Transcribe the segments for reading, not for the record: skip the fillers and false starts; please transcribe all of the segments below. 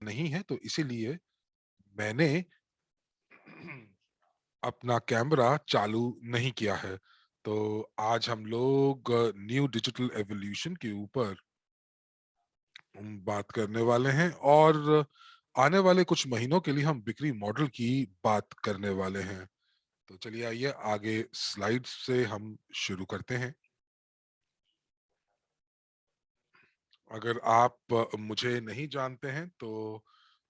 नहीं है, तो इसीलिए मैंने अपना कैमरा चालू नहीं किया है। तो आज हम लोग न्यू डिजिटल एवोल्यूशन के ऊपर बात करने वाले हैं, और आने वाले कुछ महीनों के लिए हम बिक्री मॉडल की बात करने वाले हैं। तो चलिए, आइए आगे स्लाइड से हम शुरू करते हैं। अगर आप मुझे नहीं जानते हैं तो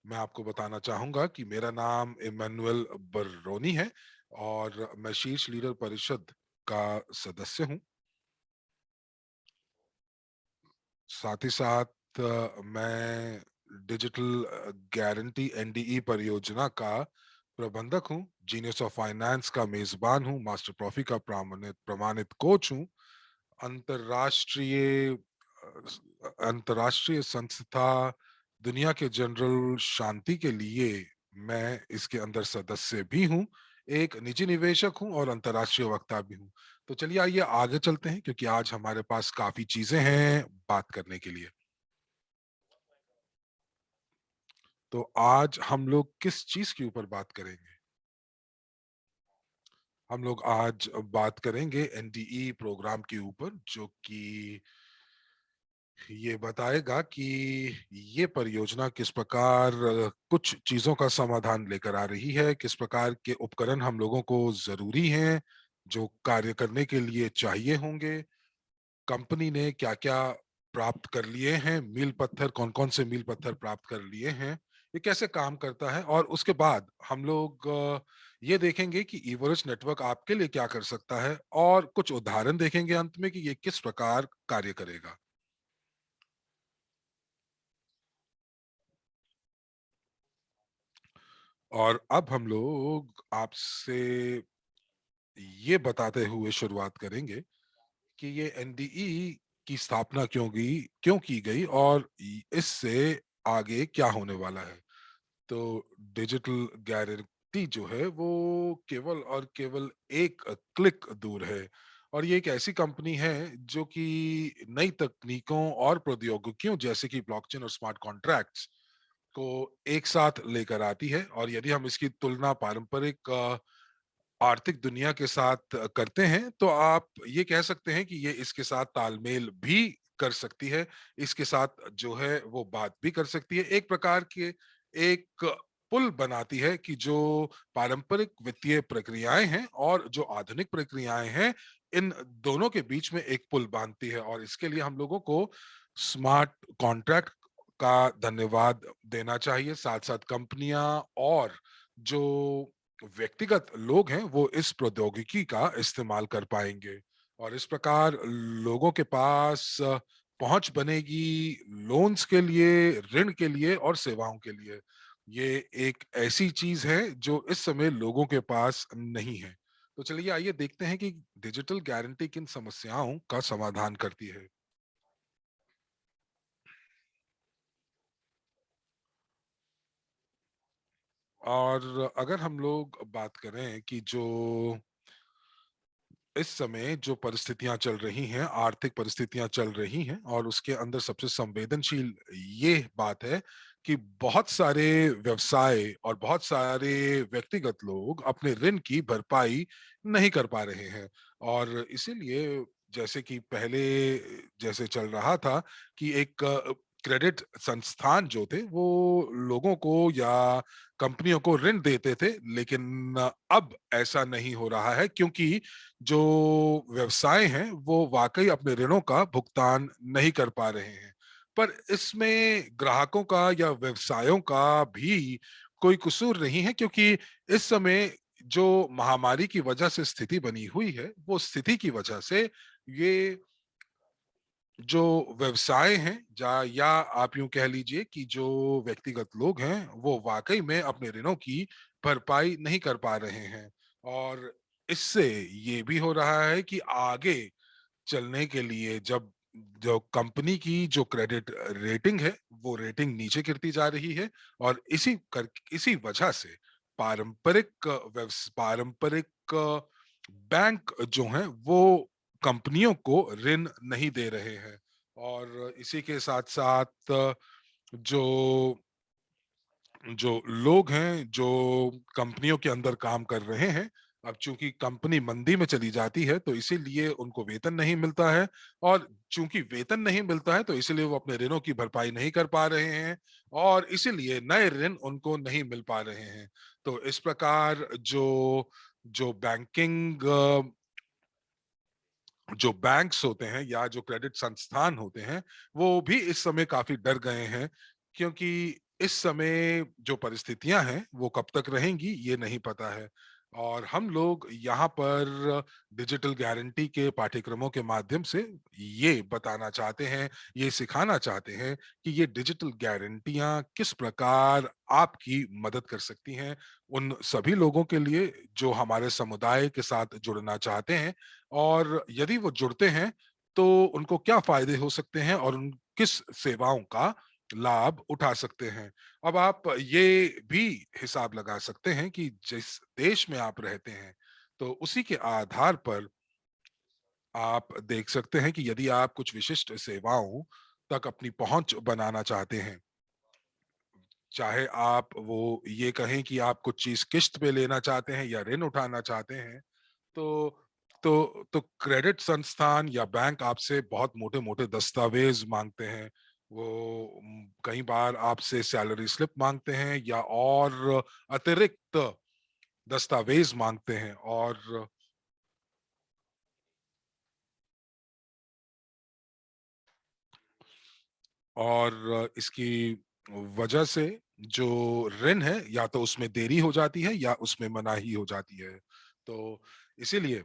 मैं आपको बताना चाहूंगा कि मेरा नाम इमानुएल बर्रोनी है, और मैं शीर्ष लीडर परिषद का सदस्य हूं। साथ ही साथ मैं डिजिटल गारंटी एनडीई परियोजना का प्रबंधक हूं, जीनियस ऑफ फाइनेंस का मेजबान हूं, मास्टर प्रॉफी का प्रमाणित प्रमाणित कोच हूं, अंतरराष्ट्रीय अंतरराष्ट्रीय संस्था दुनिया के जनरल शांति के लिए मैं इसके अंदर सदस्य भी हूं, एक निजी निवेशक हूं और अंतरराष्ट्रीय वक्ता भी हूं। तो चलिए, आइए आगे चलते हैं, क्योंकि आज हमारे पास काफी चीजें हैं बात करने के लिए। तो आज हम लोग किस चीज के ऊपर बात करेंगे? हम लोग आज बात करेंगे एनडीई प्रोग्राम के ऊपर, जो कि ये बताएगा कि ये परियोजना किस प्रकार कुछ चीजों का समाधान लेकर आ रही है, किस प्रकार के उपकरण हम लोगों को जरूरी हैं जो कार्य करने के लिए चाहिए होंगे, कंपनी ने क्या क्या प्राप्त कर लिए हैं, मील पत्थर कौन कौन से मील पत्थर प्राप्त कर लिए हैं, ये कैसे काम करता है, और उसके बाद हम लोग ये देखेंगे कि ईवरेज नेटवर्क आपके लिए क्या कर सकता है, और कुछ उदाहरण देखेंगे अंत में कि ये किस प्रकार कार्य करेगा। और अब हम लोग आपसे ये बताते हुए शुरुआत करेंगे कि ये एनडीई की स्थापना क्यों की गई, और इससे आगे क्या होने वाला है। तो डिजिटल गारंटी जो है वो केवल और केवल एक क्लिक दूर है, और ये एक ऐसी कंपनी है जो कि नई तकनीकों और प्रौद्योगिकियों जैसे कि ब्लॉकचेन और स्मार्ट कॉन्ट्रैक्ट्स को एक साथ लेकर आती है। और यदि हम इसकी तुलना पारंपरिक आर्थिक दुनिया के साथ करते हैं, तो आप ये कह सकते हैं कि ये इसके साथ तालमेल भी कर सकती है, इसके साथ जो है वो बात भी कर सकती है, एक प्रकार के एक पुल बनाती है कि जो पारंपरिक वित्तीय प्रक्रियाएं हैं और जो आधुनिक प्रक्रियाएं हैं, इन दोनों के बीच में एक पुल बांधती है। और इसके लिए हम लोगों को स्मार्ट कॉन्ट्रैक्ट का धन्यवाद देना चाहिए। साथ साथ कंपनियां और जो व्यक्तिगत लोग हैं वो इस प्रौद्योगिकी का इस्तेमाल कर पाएंगे, और इस प्रकार लोगों के पास पहुंच बनेगी लोन्स के लिए, ऋण के लिए और सेवाओं के लिए। ये एक ऐसी चीज है जो इस समय लोगों के पास नहीं है। तो चलिए, आइए देखते हैं कि डिजिटल गारंटी किन समस्याओं का समाधान करती है। और अगर हम लोग बात करें कि जो इस समय जो परिस्थितियां चल रही हैं, आर्थिक परिस्थितियां चल रही हैं, और उसके अंदर सबसे संवेदनशील ये बात है कि बहुत सारे व्यवसाय और बहुत सारे व्यक्तिगत लोग अपने ऋण की भरपाई नहीं कर पा रहे हैं। और इसीलिए जैसे कि पहले जैसे चल रहा था कि एक क्रेडिट संस्थान जो थे वो लोगों को या कंपनियों को ऋण देते थे, लेकिन अब ऐसा नहीं हो रहा है, क्योंकि जो व्यवसाय हैं वो वाकई अपने ऋणों का भुगतान नहीं कर पा रहे हैं। पर इसमें ग्राहकों का या व्यवसायों का भी कोई कसूर नहीं है, क्योंकि इस समय जो महामारी की वजह से स्थिति बनी हुई है, वो स्थिति की वजह से ये जो व्यवसाय हैं या आप यूं कह लीजिए कि जो व्यक्तिगत लोग हैं वो वाकई में अपने ऋणों की भरपाई नहीं कर पा रहे हैं। और इससे ये भी हो रहा है कि आगे चलने के लिए जब जो कंपनी की जो क्रेडिट रेटिंग है वो रेटिंग नीचे गिरती जा रही है, और इसी वजह से पारंपरिक बैंक जो हैं वो कंपनियों को ऋण नहीं दे रहे हैं। और इसी के साथ साथ जो जो लोग हैं जो कंपनियों के अंदर काम कर रहे हैं, अब चूंकि कंपनी मंदी में चली जाती है तो इसीलिए उनको वेतन नहीं मिलता है, और चूंकि वेतन नहीं मिलता है तो इसीलिए वो अपने ऋणों की भरपाई नहीं कर पा रहे हैं, और इसीलिए नए ऋण उनको नहीं मिल पा रहे हैं। तो इस प्रकार जो जो बैंकिंग जो बैंक्स होते हैं या जो क्रेडिट संस्थान होते हैं, वो भी इस समय काफी डर गए हैं, क्योंकि इस समय जो परिस्थितियां हैं वो कब तक रहेंगी ये नहीं पता है। और हम लोग यहाँ पर डिजिटल गारंटी के पाठ्यक्रमों के माध्यम से ये बताना चाहते हैं, ये सिखाना चाहते हैं कि ये डिजिटल गारंटियां किस प्रकार आपकी मदद कर सकती हैं उन सभी लोगों के लिए जो हमारे समुदाय के साथ जुड़ना चाहते हैं, और यदि वो जुड़ते हैं तो उनको क्या फायदे हो सकते हैं और उन किस सेवाओं का लाभ उठा सकते हैं। अब आप ये भी हिसाब लगा सकते हैं कि जिस देश में आप रहते हैं तो उसी के आधार पर आप देख सकते हैं कि यदि आप कुछ विशिष्ट सेवाओं तक अपनी पहुंच बनाना चाहते हैं, चाहे आप वो ये कहें कि आप कुछ चीज किस्त पे लेना चाहते हैं या ऋण उठाना चाहते हैं, तो तो क्रेडिट संस्थान या बैंक आपसे बहुत मोटे मोटे दस्तावेज मांगते हैं। वो कई बार आपसे सैलरी स्लिप मांगते हैं या और अतिरिक्त दस्तावेज मांगते हैं, और इसकी वजह से जो ऋण है या तो उसमें देरी हो जाती है या उसमें मनाही हो जाती है। तो इसीलिए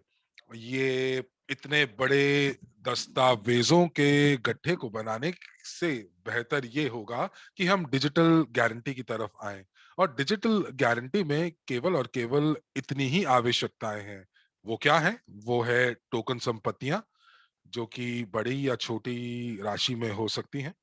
ये इतने बड़े दस्तावेजों के गट्ठे को बनाने से बेहतर ये होगा कि हम डिजिटल गारंटी की तरफ आएं, और डिजिटल गारंटी में केवल और केवल इतनी ही आवश्यकताएं हैं। वो क्या है? वो है टोकन संपत्तियां, जो कि बड़ी या छोटी राशि में हो सकती हैं।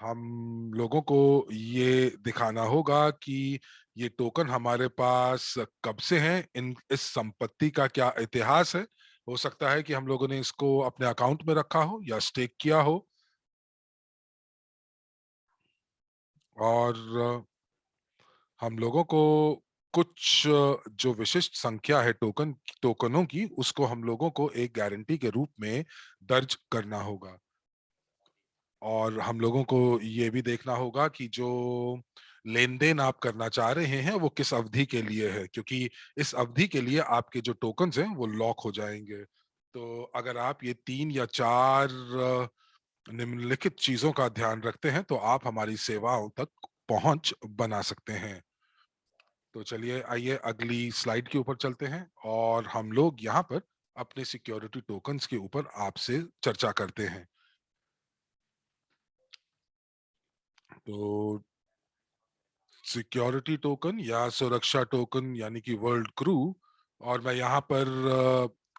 हम लोगों को ये दिखाना होगा कि ये टोकन हमारे पास कब से हैं, इन इस संपत्ति का क्या इतिहास है। हो सकता है कि हम लोगों ने इसको अपने अकाउंट में रखा हो या स्टेक किया हो, और हम लोगों को कुछ जो विशिष्ट संख्या है टोकनों की, उसको हम लोगों को एक गारंटी के रूप में दर्ज करना होगा। और हम लोगों को ये भी देखना होगा कि जो लेन देन आप करना चाह रहे हैं वो किस अवधि के लिए है, क्योंकि इस अवधि के लिए आपके जो टोकन्स हैं वो लॉक हो जाएंगे। तो अगर आप ये 3 या 4 निम्नलिखित चीजों का ध्यान रखते हैं तो आप हमारी सेवाओं तक पहुंच बना सकते हैं। तो चलिए, आइए अगली स्लाइड के ऊपर चलते हैं और हम लोग यहाँ पर अपने सिक्योरिटी टोकन्स के ऊपर आपसे चर्चा करते हैं। तो सिक्योरिटी टोकन या सुरक्षा टोकन यानी कि वर्ल्ड क्रू, और मैं यहाँ पर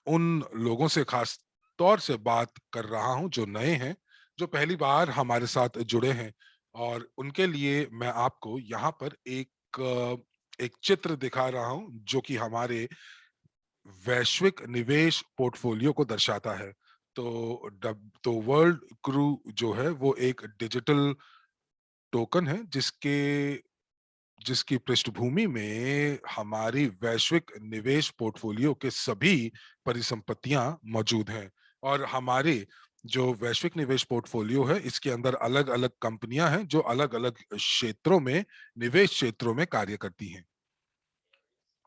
उन लोगों से खास तौर से बात कर रहा हूँ जो नए हैं, जो पहली बार हमारे साथ जुड़े हैं, और उनके लिए मैं आपको यहाँ पर एक चित्र दिखा रहा हूँ जो कि हमारे वैश्विक निवेश पोर्टफोलियो को दर्शाता है। तो वर्ल्ड क्रू जो है वो एक डिजिटल टोकन है जिसकी पृष्ठभूमि में हमारी वैश्विक निवेश पोर्टफोलियो के सभी परिसंपत्तियां मौजूद हैं। और हमारे जो वैश्विक निवेश पोर्टफोलियो है इसके अंदर अलग अलग कंपनियां हैं जो अलग अलग क्षेत्रों में, निवेश क्षेत्रों में कार्य करती हैं।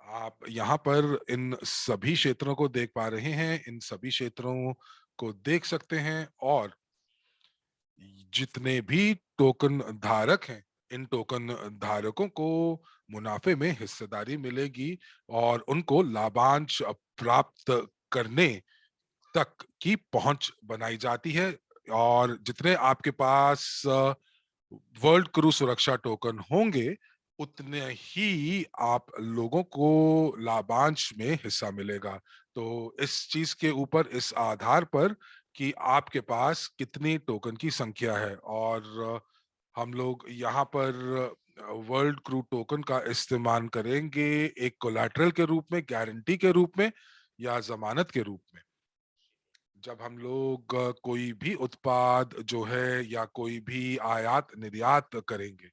आप यहाँ पर इन सभी क्षेत्रों को देख पा रहे हैं, इन सभी क्षेत्रों को देख सकते हैं, और जितने भी टोकन धारक हैं, इन टोकन धारकों को मुनाफे में हिस्सेदारी मिलेगी और उनको लाभांश प्राप्त करने तक की पहुंच बनाई जाती है। और जितने आपके पास वर्ल्ड क्रू सुरक्षा टोकन होंगे, उतने ही आप लोगों को लाभांश में हिस्सा मिलेगा। तो इस चीज के ऊपर, इस आधार पर कि आपके पास कितनी टोकन की संख्या है, और हम लोग यहाँ पर वर्ल्ड क्रू टोकन का इस्तेमाल करेंगे एक कोलैटरल के रूप में, गारंटी के रूप में, या जमानत के रूप में। जब हम लोग कोई भी उत्पाद जो है या कोई भी आयात निर्यात करेंगे,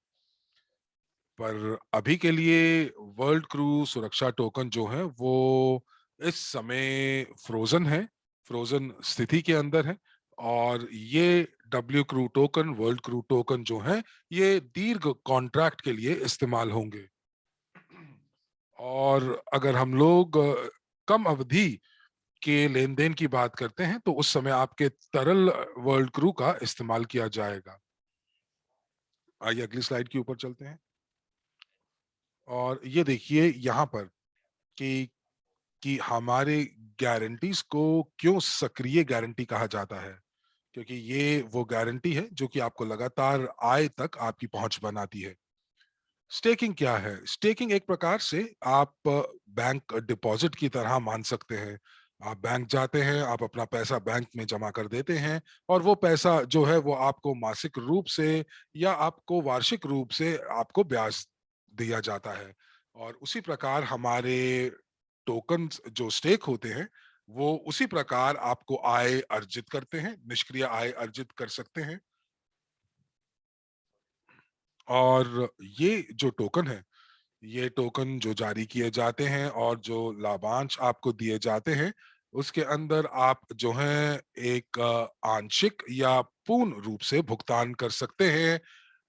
पर अभी के लिए वर्ल्ड क्रू सुरक्षा टोकन जो है वो इस समय फ्रोजन है, फ्रोजन स्थिति के अंदर है। और ये W crew token, world crew token जो है, ये दीर्घ कॉन्ट्रैक्ट के लिए इस्तेमाल होंगे। और अगर हम लोग कम अवधि के लेन देन की बात करते हैं तो उस समय आपके तरल वर्ल्ड क्रू का इस्तेमाल किया जाएगा। आइए अगली स्लाइड के ऊपर चलते हैं। और ये देखिए यहाँ पर कि हमारे गारंटीज को क्यों सक्रिय गारंटी कहा जाता है, क्योंकि ये वो गारंटी है जो कि आपको लगातार आय तक आपकी पहुंच बनाती है। स्टेकिंग क्या है? स्टेकिंग एक प्रकार से आप बैंक डिपॉजिट की तरह मान सकते हैं। आप बैंक जाते हैं, आप अपना पैसा बैंक में जमा कर देते हैं, और वो पैसा जो है वो आपको मासिक रूप से या आपको वार्षिक रूप से आपको ब्याज दिया जाता है। और उसी प्रकार हमारे टोकन्स जो स्टेक होते हैं वो उसी प्रकार आपको आय अर्जित करते हैं, निष्क्रिय आय अर्जित कर सकते हैं। और ये जो टोकन है, ये टोकन जो जारी किए जाते हैं और जो लाभांश आपको दिए जाते हैं, उसके अंदर आप जो है एक आंशिक या पूर्ण रूप से भुगतान कर सकते हैं।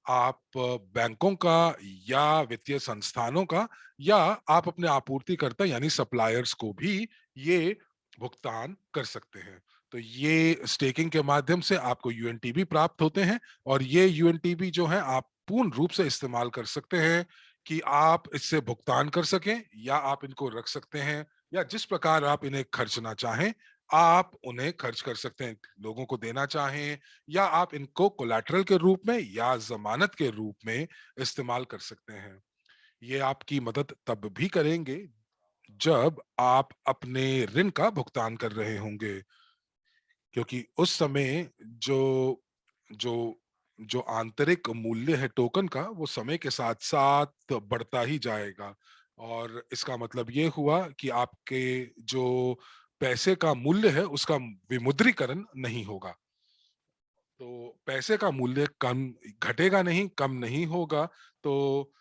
आप बैंकों का या वित्तीय संस्थानों का, या आप अपने आपूर्तिकर्ता यानी सप्लायर्स को भी ये भुगतान कर सकते हैं। तो ये स्टेकिंग के माध्यम से आपको यूएनटीबी प्राप्त होते हैं, और ये यूएनटीबी जो है आप पूर्ण रूप से इस्तेमाल कर सकते हैं कि आप इससे भुगतान कर सकें, या आप इनको रख सकते हैं, या जिस प्रकार आप इन्हें खर्चना चाहें आप उन्हें खर्च कर सकते हैं। लोगों को देना चाहें, या आप इनको कोलैटरल के रूप में या जमानत के रूप में इस्तेमाल कर सकते हैं। ये आपकी मदद तब भी करेंगे जब आप अपने ऋण का भुगतान कर रहे होंगे, क्योंकि उस समय जो जो जो आंतरिक मूल्य है टोकन का वो समय के साथ साथ बढ़ता ही जाएगा। और इसका मतलब ये हुआ कि आपके जो पैसे का मूल्य है उसका विमुद्रीकरण नहीं होगा। तो पैसे का मूल्य कम घटेगा नहीं, कम नहीं होगा। तो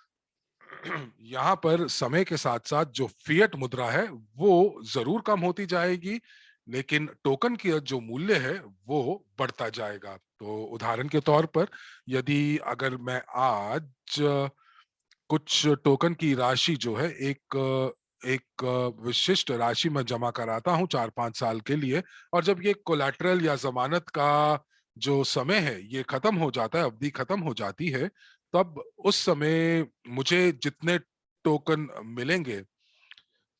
यहाँ पर समय के साथ साथ जो फिएट मुद्रा है वो जरूर कम होती जाएगी, लेकिन टोकन की जो मूल्य है वो बढ़ता जाएगा। तो उदाहरण के तौर पर, यदि अगर मैं आज कुछ टोकन की राशि जो है एक विशिष्ट राशि में जमा कराता हूं 4-5 साल के लिए, और जब ये कोलैटरल या जमानत का जो समय है ये खत्म हो जाता है, अवधि खत्म हो जाती है, तब उस समय मुझे जितने टोकन मिलेंगे,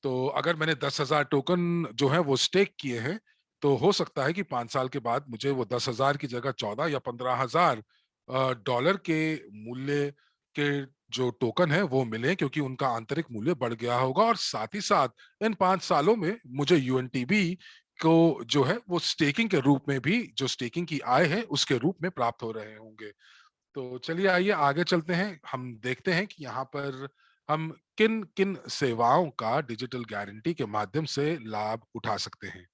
तो अगर मैंने 10,000 टोकन जो है वो स्टेक किए हैं, तो हो सकता है कि 5 साल के बाद मुझे वो 10,000 की जगह 14 या 15,000 डॉलर के मूल्य के जो टोकन है वो मिले, क्योंकि उनका आंतरिक मूल्य बढ़ गया होगा। और साथ ही साथ इन 5 सालों में मुझे यूएनटीबी को जो है वो स्टेकिंग के रूप में भी, जो स्टेकिंग की आय है उसके रूप में प्राप्त हो रहे होंगे। तो चलिए आइए आगे चलते हैं, हम देखते हैं कि यहाँ पर हम किन किन सेवाओं का डिजिटल गारंटी के माध्यम से लाभ उठा सकते हैं।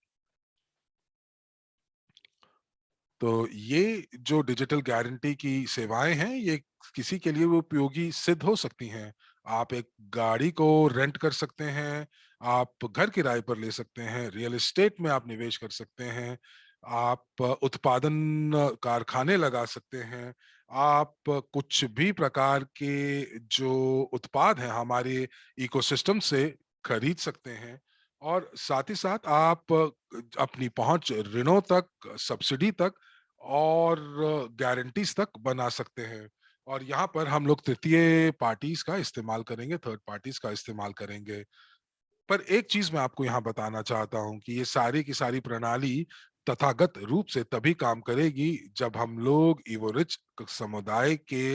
तो ये जो डिजिटल गारंटी की सेवाएं हैं ये किसी के लिए वो उपयोगी सिद्ध हो सकती हैं। आप एक गाड़ी को रेंट कर सकते हैं, आप घर किराए पर ले सकते हैं, रियल एस्टेट में आप निवेश कर सकते हैं, आप उत्पादन कारखाने लगा सकते हैं, आप कुछ भी प्रकार के जो उत्पाद हैं हमारे इकोसिस्टम से खरीद सकते हैं। और साथ ही साथ आप अपनी पहुंच ऋणों तक, सब्सिडी तक और गारंटीज तक बना सकते हैं। और यहाँ पर हम लोग तृतीय पार्टीज का इस्तेमाल करेंगे, थर्ड पार्टीज का इस्तेमाल करेंगे। पर एक चीज मैं आपको यहाँ बताना चाहता हूँ कि ये सारी की सारी प्रणाली तथागत रूप से तभी काम करेगी जब हम लोग इवोरिच समुदाय के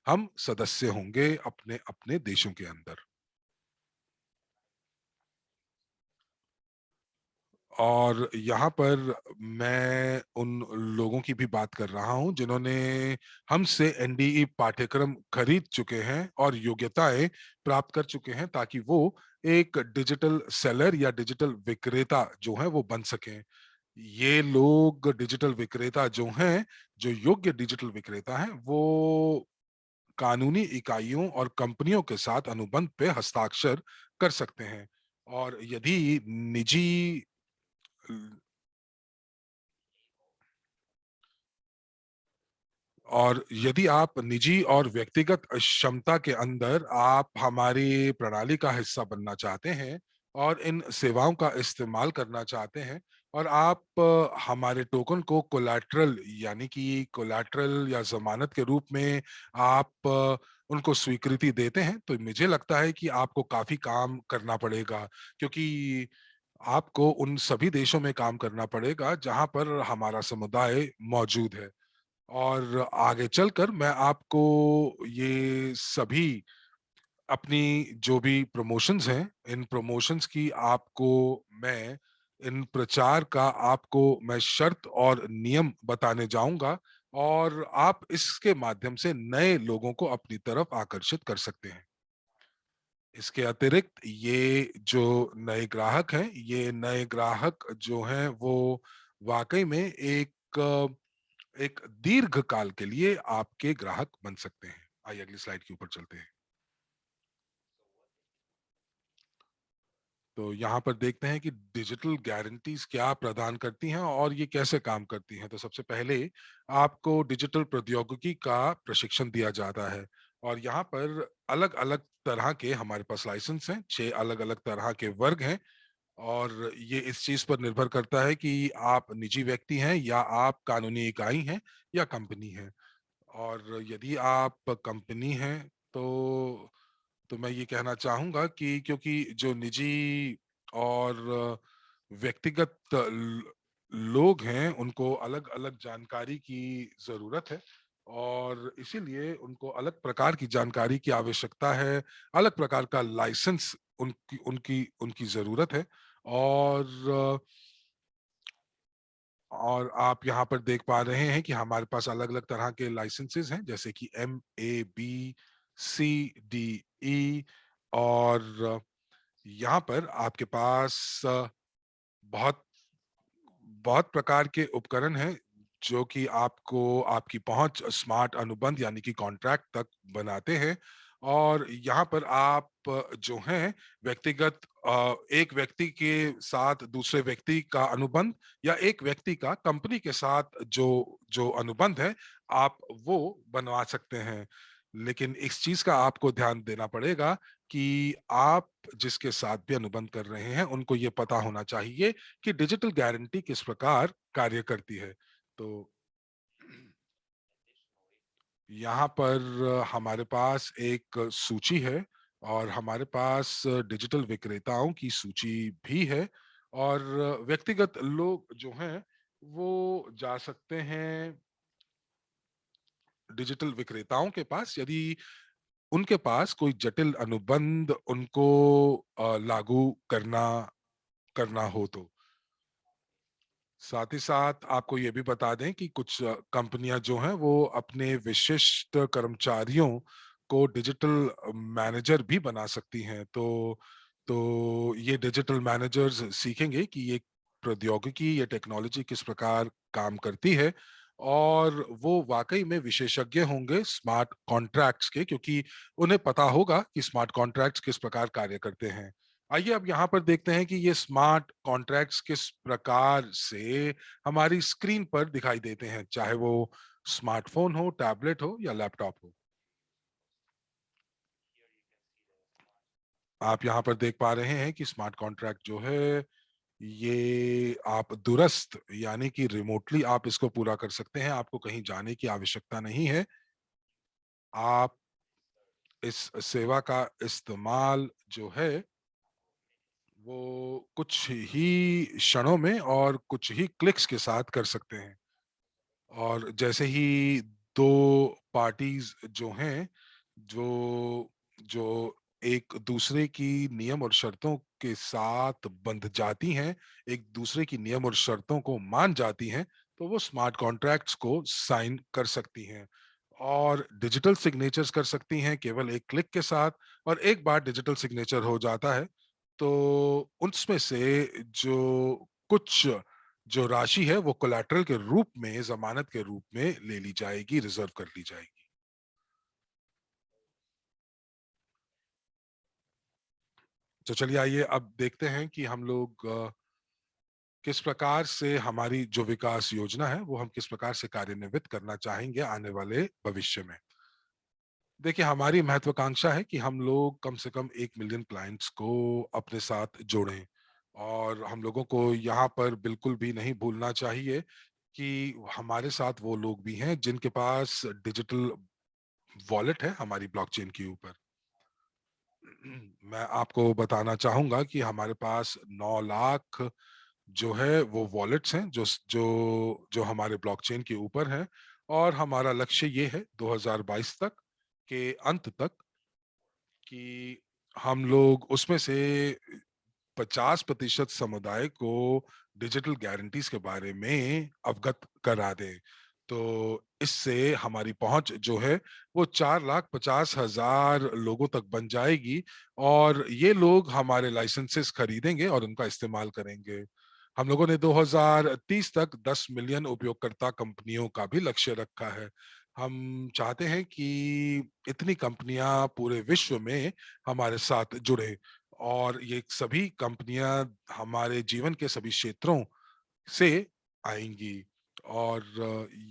हम सदस्य होंगे अपने अपने देशों के अंदर। और यहाँ पर मैं उन लोगों की भी बात कर रहा हूँ जिन्होंने हमसे एनडीई पाठ्यक्रम खरीद चुके हैं और योग्यताएं प्राप्त कर चुके हैं, ताकि वो एक डिजिटल सेलर या डिजिटल विक्रेता जो है वो बन सकें। ये लोग डिजिटल विक्रेता जो हैं, जो योग्य डिजिटल विक्रेता हैं, वो कानूनी इकाइयों और कंपनियों के साथ अनुबंध पे हस्ताक्षर कर सकते हैं। और यदि आप निजी और व्यक्तिगत क्षमता के अंदर आप हमारी प्रणाली का हिस्सा बनना चाहते हैं और इन सेवाओं का इस्तेमाल करना चाहते हैं, और आप हमारे टोकन को कोलैटरल यानी कि कोलैटरल या जमानत के रूप में आप उनको स्वीकृति देते हैं, तो मुझे लगता है कि आपको काफी काम करना पड़ेगा, क्योंकि आपको उन सभी देशों में काम करना पड़ेगा जहां पर हमारा समुदाय मौजूद है। और आगे चलकर मैं आपको ये सभी अपनी जो भी प्रमोशंस हैं, इन प्रमोशंस की आपको मैं इन प्रचार का आपको मैं शर्त और नियम बताने जाऊंगा, और आप इसके माध्यम से नए लोगों को अपनी तरफ आकर्षित कर सकते हैं। इसके अतिरिक्त ये जो नए ग्राहक हैं, ये नए ग्राहक जो हैं वो वाकई में एक दीर्घ काल के लिए आपके ग्राहक बन सकते हैं। आइए अगली स्लाइड के ऊपर चलते हैं। तो यहाँ पर देखते हैं कि डिजिटल गारंटीज क्या प्रदान करती हैं और ये कैसे काम करती हैं। तो सबसे पहले आपको डिजिटल प्रौद्योगिकी का प्रशिक्षण दिया जाता है, और यहाँ पर अलग अलग तरह के हमारे पास लाइसेंस हैं, 6 अलग अलग तरह के वर्ग हैं। और ये इस चीज पर निर्भर करता है कि आप निजी व्यक्ति हैं या आप कानूनी इकाई हैं या कंपनी है। और यदि आप कंपनी हैं तो मैं ये कहना चाहूंगा कि क्योंकि जो निजी और व्यक्तिगत लोग हैं उनको अलग अलग जानकारी की जरूरत है, और इसीलिए उनको अलग प्रकार की जानकारी की आवश्यकता है, अलग प्रकार का लाइसेंस उनकी उनकी उनकी जरूरत है। और आप यहाँ पर देख पा रहे हैं कि हमारे पास अलग अलग तरह के लाइसेंसेस हैं, जैसे कि MAB, C, D, E। और यहाँ पर आपके पास बहुत बहुत प्रकार के उपकरण हैं जो कि आपको आपकी पहुंच स्मार्ट अनुबंध यानी कि कॉन्ट्रैक्ट तक बनाते हैं। और यहाँ पर आप जो हैं व्यक्तिगत एक व्यक्ति के साथ दूसरे व्यक्ति का अनुबंध या एक व्यक्ति का कंपनी के साथ जो जो अनुबंध है, आप वो बनवा सकते हैं। लेकिन इस चीज का आपको ध्यान देना पड़ेगा कि आप जिसके साथ भी अनुबंध कर रहे हैं उनको ये पता होना चाहिए कि डिजिटल गारंटी किस प्रकार कार्य करती है। तो यहाँ पर हमारे पास एक सूची है, और हमारे पास डिजिटल विक्रेताओं की सूची भी है। और व्यक्तिगत लोग जो हैं वो जा सकते हैं डिजिटल विक्रेताओं के पास, यदि उनके पास कोई जटिल अनुबंध उनको लागू करना करना हो तो। साथ ही साथ आपको ये भी बता दें कि कुछ कंपनियां जो हैं वो अपने विशिष्ट कर्मचारियों को डिजिटल मैनेजर भी बना सकती हैं। तो ये डिजिटल मैनेजर्स सीखेंगे कि ये प्रौद्योगिकी, ये टेक्नोलॉजी किस प्रकार काम करती है, और वो वाकई में विशेषज्ञ होंगे स्मार्ट कॉन्ट्रैक्ट्स के, क्योंकि उन्हें पता होगा कि स्मार्ट कॉन्ट्रैक्ट्स किस प्रकार कार्य करते हैं। आइए अब यहाँ पर देखते हैं कि ये स्मार्ट कॉन्ट्रैक्ट्स किस प्रकार से हमारी स्क्रीन पर दिखाई देते हैं, चाहे वो स्मार्टफोन हो, टैबलेट हो या लैपटॉप हो। आप यहाँ पर देख पा रहे हैं कि स्मार्ट कॉन्ट्रैक्ट जो है ये आप दूरस्थ यानी कि रिमोटली आप इसको पूरा कर सकते हैं, आपको कहीं जाने की आवश्यकता नहीं है। आप इस सेवा का इस्तेमाल जो है वो कुछ ही क्षणों में और कुछ ही क्लिक्स के साथ कर सकते हैं। और जैसे ही दो पार्टीज जो हैं, जो जो एक दूसरे की नियम और शर्तों के साथ बंध जाती हैं, एक दूसरे की नियम और शर्तों को मान जाती हैं, तो वो स्मार्ट कॉन्ट्रैक्ट्स को साइन कर सकती हैं और डिजिटल सिग्नेचर्स कर सकती हैं केवल एक क्लिक के साथ। और एक बार डिजिटल सिग्नेचर हो जाता है तो उसमें से जो कुछ जो राशि है वो कोलैटरल के रूप में, जमानत के रूप में ले ली जाएगी, रिजर्व कर ली जाएगी। तो चलिए आइए अब देखते हैं कि हम लोग किस प्रकार से हमारी जो विकास योजना है वो हम किस प्रकार से कार्यान्वित करना चाहेंगे आने वाले भविष्य में। देखिए, हमारी महत्वाकांक्षा है कि हम लोग कम से कम 1 मिलियन क्लाइंट्स को अपने साथ जोड़ें, और हम लोगों को यहाँ पर बिल्कुल भी नहीं भूलना चाहिए कि हमारे साथ वो लोग भी हैं जिनके पास डिजिटल वॉलेट है हमारी ब्लॉकचेन के ऊपर। मैं आपको बताना चाहूँगा कि हमारे पास 9 लाख जो है वो वॉलेट्स हैं जो जो हमारे ब्लॉकचेन के ऊपर हैं, और हमारा लक्ष्य ये है 2022 तक के अंत तक कि हम लोग उसमें से 50% समुदाय को डिजिटल गारंटीज के बारे में अवगत करा दें। तो इससे हमारी पहुंच जो है वो 4,50,000 लोगों तक बन जाएगी, और ये लोग हमारे लाइसेंसेस खरीदेंगे और उनका इस्तेमाल करेंगे। हम लोगों ने 2030 तक 10 मिलियन उपयोगकर्ता कंपनियों का भी लक्ष्य रखा है। हम चाहते हैं कि इतनी कंपनियां पूरे विश्व में हमारे साथ जुड़े, और ये सभी कंपनियां हमारे जीवन के सभी क्षेत्रों से आएंगी। और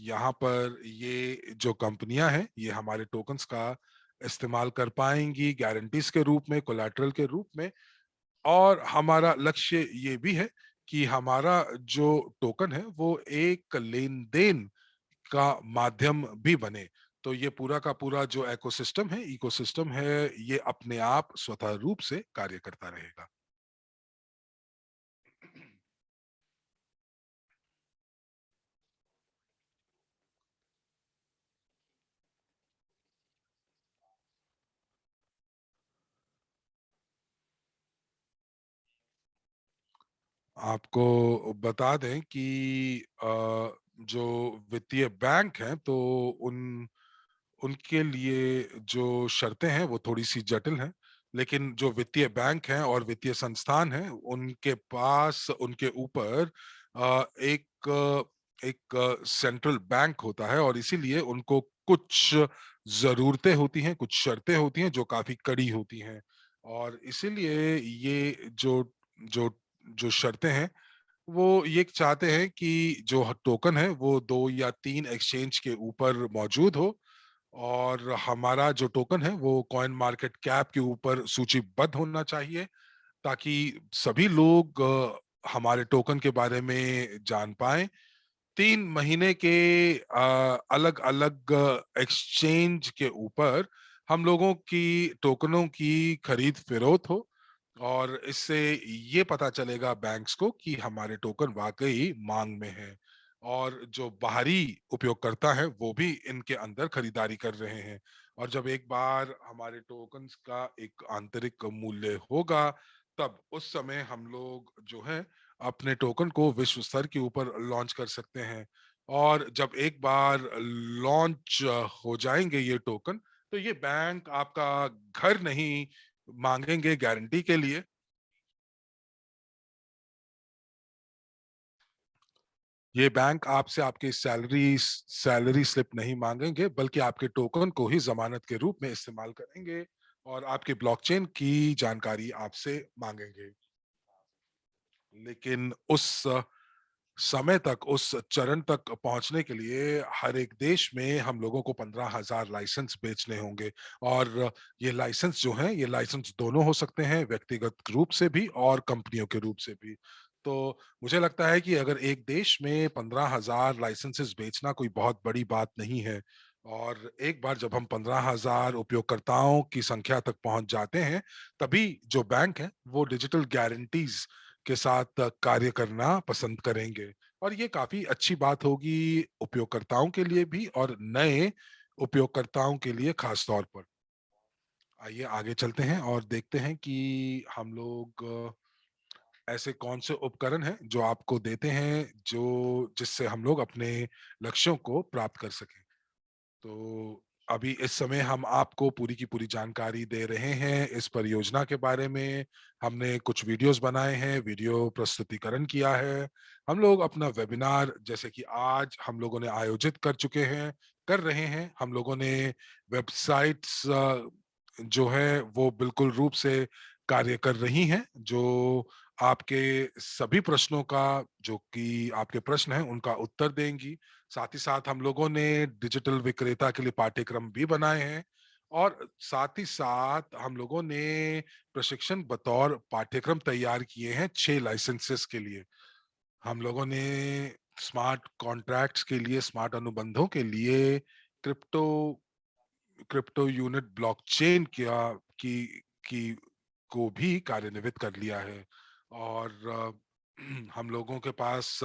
यहाँ पर ये जो कंपनियां हैं ये हमारे टोकन्स का इस्तेमाल कर पाएंगी गारंटीज के रूप में, कोलैटरल के रूप में। और हमारा लक्ष्य ये भी है कि हमारा जो टोकन है वो एक लेन देन का माध्यम भी बने। तो ये पूरा का पूरा जो इकोसिस्टम है, ये अपने आप स्वतः रूप से कार्य करता रहेगा। आपको बता दें कि जो वित्तीय बैंक हैं तो उन उनके लिए जो शर्तें हैं वो थोड़ी सी जटिल हैं, लेकिन जो वित्तीय बैंक हैं और वित्तीय संस्थान हैं उनके पास उनके ऊपर एक एक सेंट्रल बैंक होता है, और इसीलिए उनको कुछ जरूरतें होती हैं, कुछ शर्तें होती हैं जो काफी कड़ी होती हैं। और इसीलिए ये जो जो जो शर्तें हैं वो ये चाहते हैं कि जो टोकन है वो 2 या 3 एक्सचेंज के ऊपर मौजूद हो, और हमारा जो टोकन है वो कॉइन मार्केट कैप के ऊपर सूचीबद्ध होना चाहिए, ताकि सभी लोग हमारे टोकन के बारे में जान पाएं। 3 महीने के अलग अलग एक्सचेंज के ऊपर हम लोगों की टोकनों की खरीद फरोख्त हो, और इससे ये पता चलेगा बैंक्स को कि हमारे टोकन वाकई मांग में है, और जो बाहरी उपयोगकर्ता है वो भी इनके अंदर खरीदारी कर रहे हैं। और जब एक बार हमारे टोकन्स का एक आंतरिक मूल्य होगा, तब उस समय हम लोग जो है अपने टोकन को विश्व स्तर के ऊपर लॉन्च कर सकते हैं। और जब एक बार लॉन्च हो जाएंगे ये टोकन, तो ये बैंक आपका घर नहीं मांगेंगे गारंटी के लिए। ये बैंक आपसे आपकी सैलरी स्लिप नहीं मांगेंगे, बल्कि आपके टोकन को ही जमानत के रूप में इस्तेमाल करेंगे, और आपके ब्लॉकचेन की जानकारी आपसे मांगेंगे। लेकिन उस समय तक, उस चरण तक पहुंचने के लिए हर एक देश में हम लोगों को 15,000 लाइसेंस बेचने होंगे। और ये लाइसेंस जो हैं, ये लाइसेंस दोनों हो सकते हैं, व्यक्तिगत रूप से भी और कंपनियों के रूप से भी। तो मुझे लगता है कि अगर एक देश में 15,000 लाइसेंसेस बेचना कोई बहुत बड़ी बात नहीं है, और एक बार जब हम 15,000 उपयोगकर्ताओं की संख्या तक पहुंच जाते हैं, तभी जो बैंक है वो डिजिटल गारंटीज के साथ कार्य करना पसंद करेंगे। और ये काफी अच्छी बात होगी उपयोगकर्ताओं के लिए भी, और नए उपयोगकर्ताओं के लिए खास तौर पर। आइए आगे चलते हैं और देखते हैं कि हम लोग ऐसे कौन से उपकरण हैं जो आपको देते हैं जो जिससे हम लोग अपने लक्ष्यों को प्राप्त कर सकें। तो अभी इस समय हम आपको पूरी की पूरी जानकारी दे रहे हैं इस परियोजना के बारे में। हमने कुछ वीडियोस बनाए हैं, वीडियो प्रस्तुतिकरण किया है। हम लोग अपना वेबिनार जैसे कि आज हम लोगों ने आयोजित कर चुके हैं, कर रहे हैं। हम लोगों ने वेबसाइट्स जो है वो बिल्कुल रूप से कार्य कर रही हैं, जो आपके सभी प्रश्नों का, जो कि आपके प्रश्न हैं उनका उत्तर देंगी। साथ ही साथ हम लोगों ने डिजिटल विक्रेता के लिए पाठ्यक्रम भी बनाए हैं, और साथ ही साथ हम लोगों ने प्रशिक्षण बतौर पाठ्यक्रम तैयार किए हैं 6 लाइसेंसेस के लिए। हम लोगों ने स्मार्ट कॉन्ट्रैक्ट्स के लिए, स्मार्ट अनुबंधों के लिए क्रिप्टो क्रिप्टो यूनिट ब्लॉकचेन की की को भी कार्यान्वित कर लिया है। और हम लोगों के पास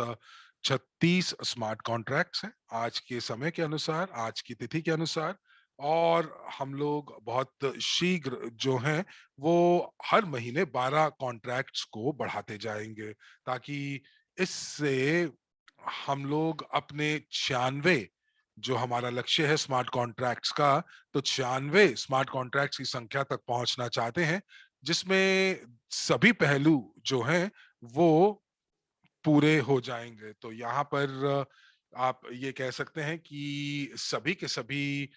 36 स्मार्ट कॉन्ट्रैक्ट्स हैं आज के समय के अनुसार, आज की तिथि के अनुसार। और हम लोग बहुत शीघ्र जो हैं वो हर महीने 12 कॉन्ट्रैक्ट्स को बढ़ाते जाएंगे, ताकि इससे हम लोग अपने 96, जो हमारा लक्ष्य है स्मार्ट कॉन्ट्रैक्ट्स का, तो 96 स्मार्ट कॉन्ट्रैक्ट्स की संख्या तक पहुंचना चाहते हैं, जिसमें सभी पहलू जो हैं वो पूरे हो जाएंगे। तो यहाँ पर आप ये कह सकते हैं कि सभी के सभी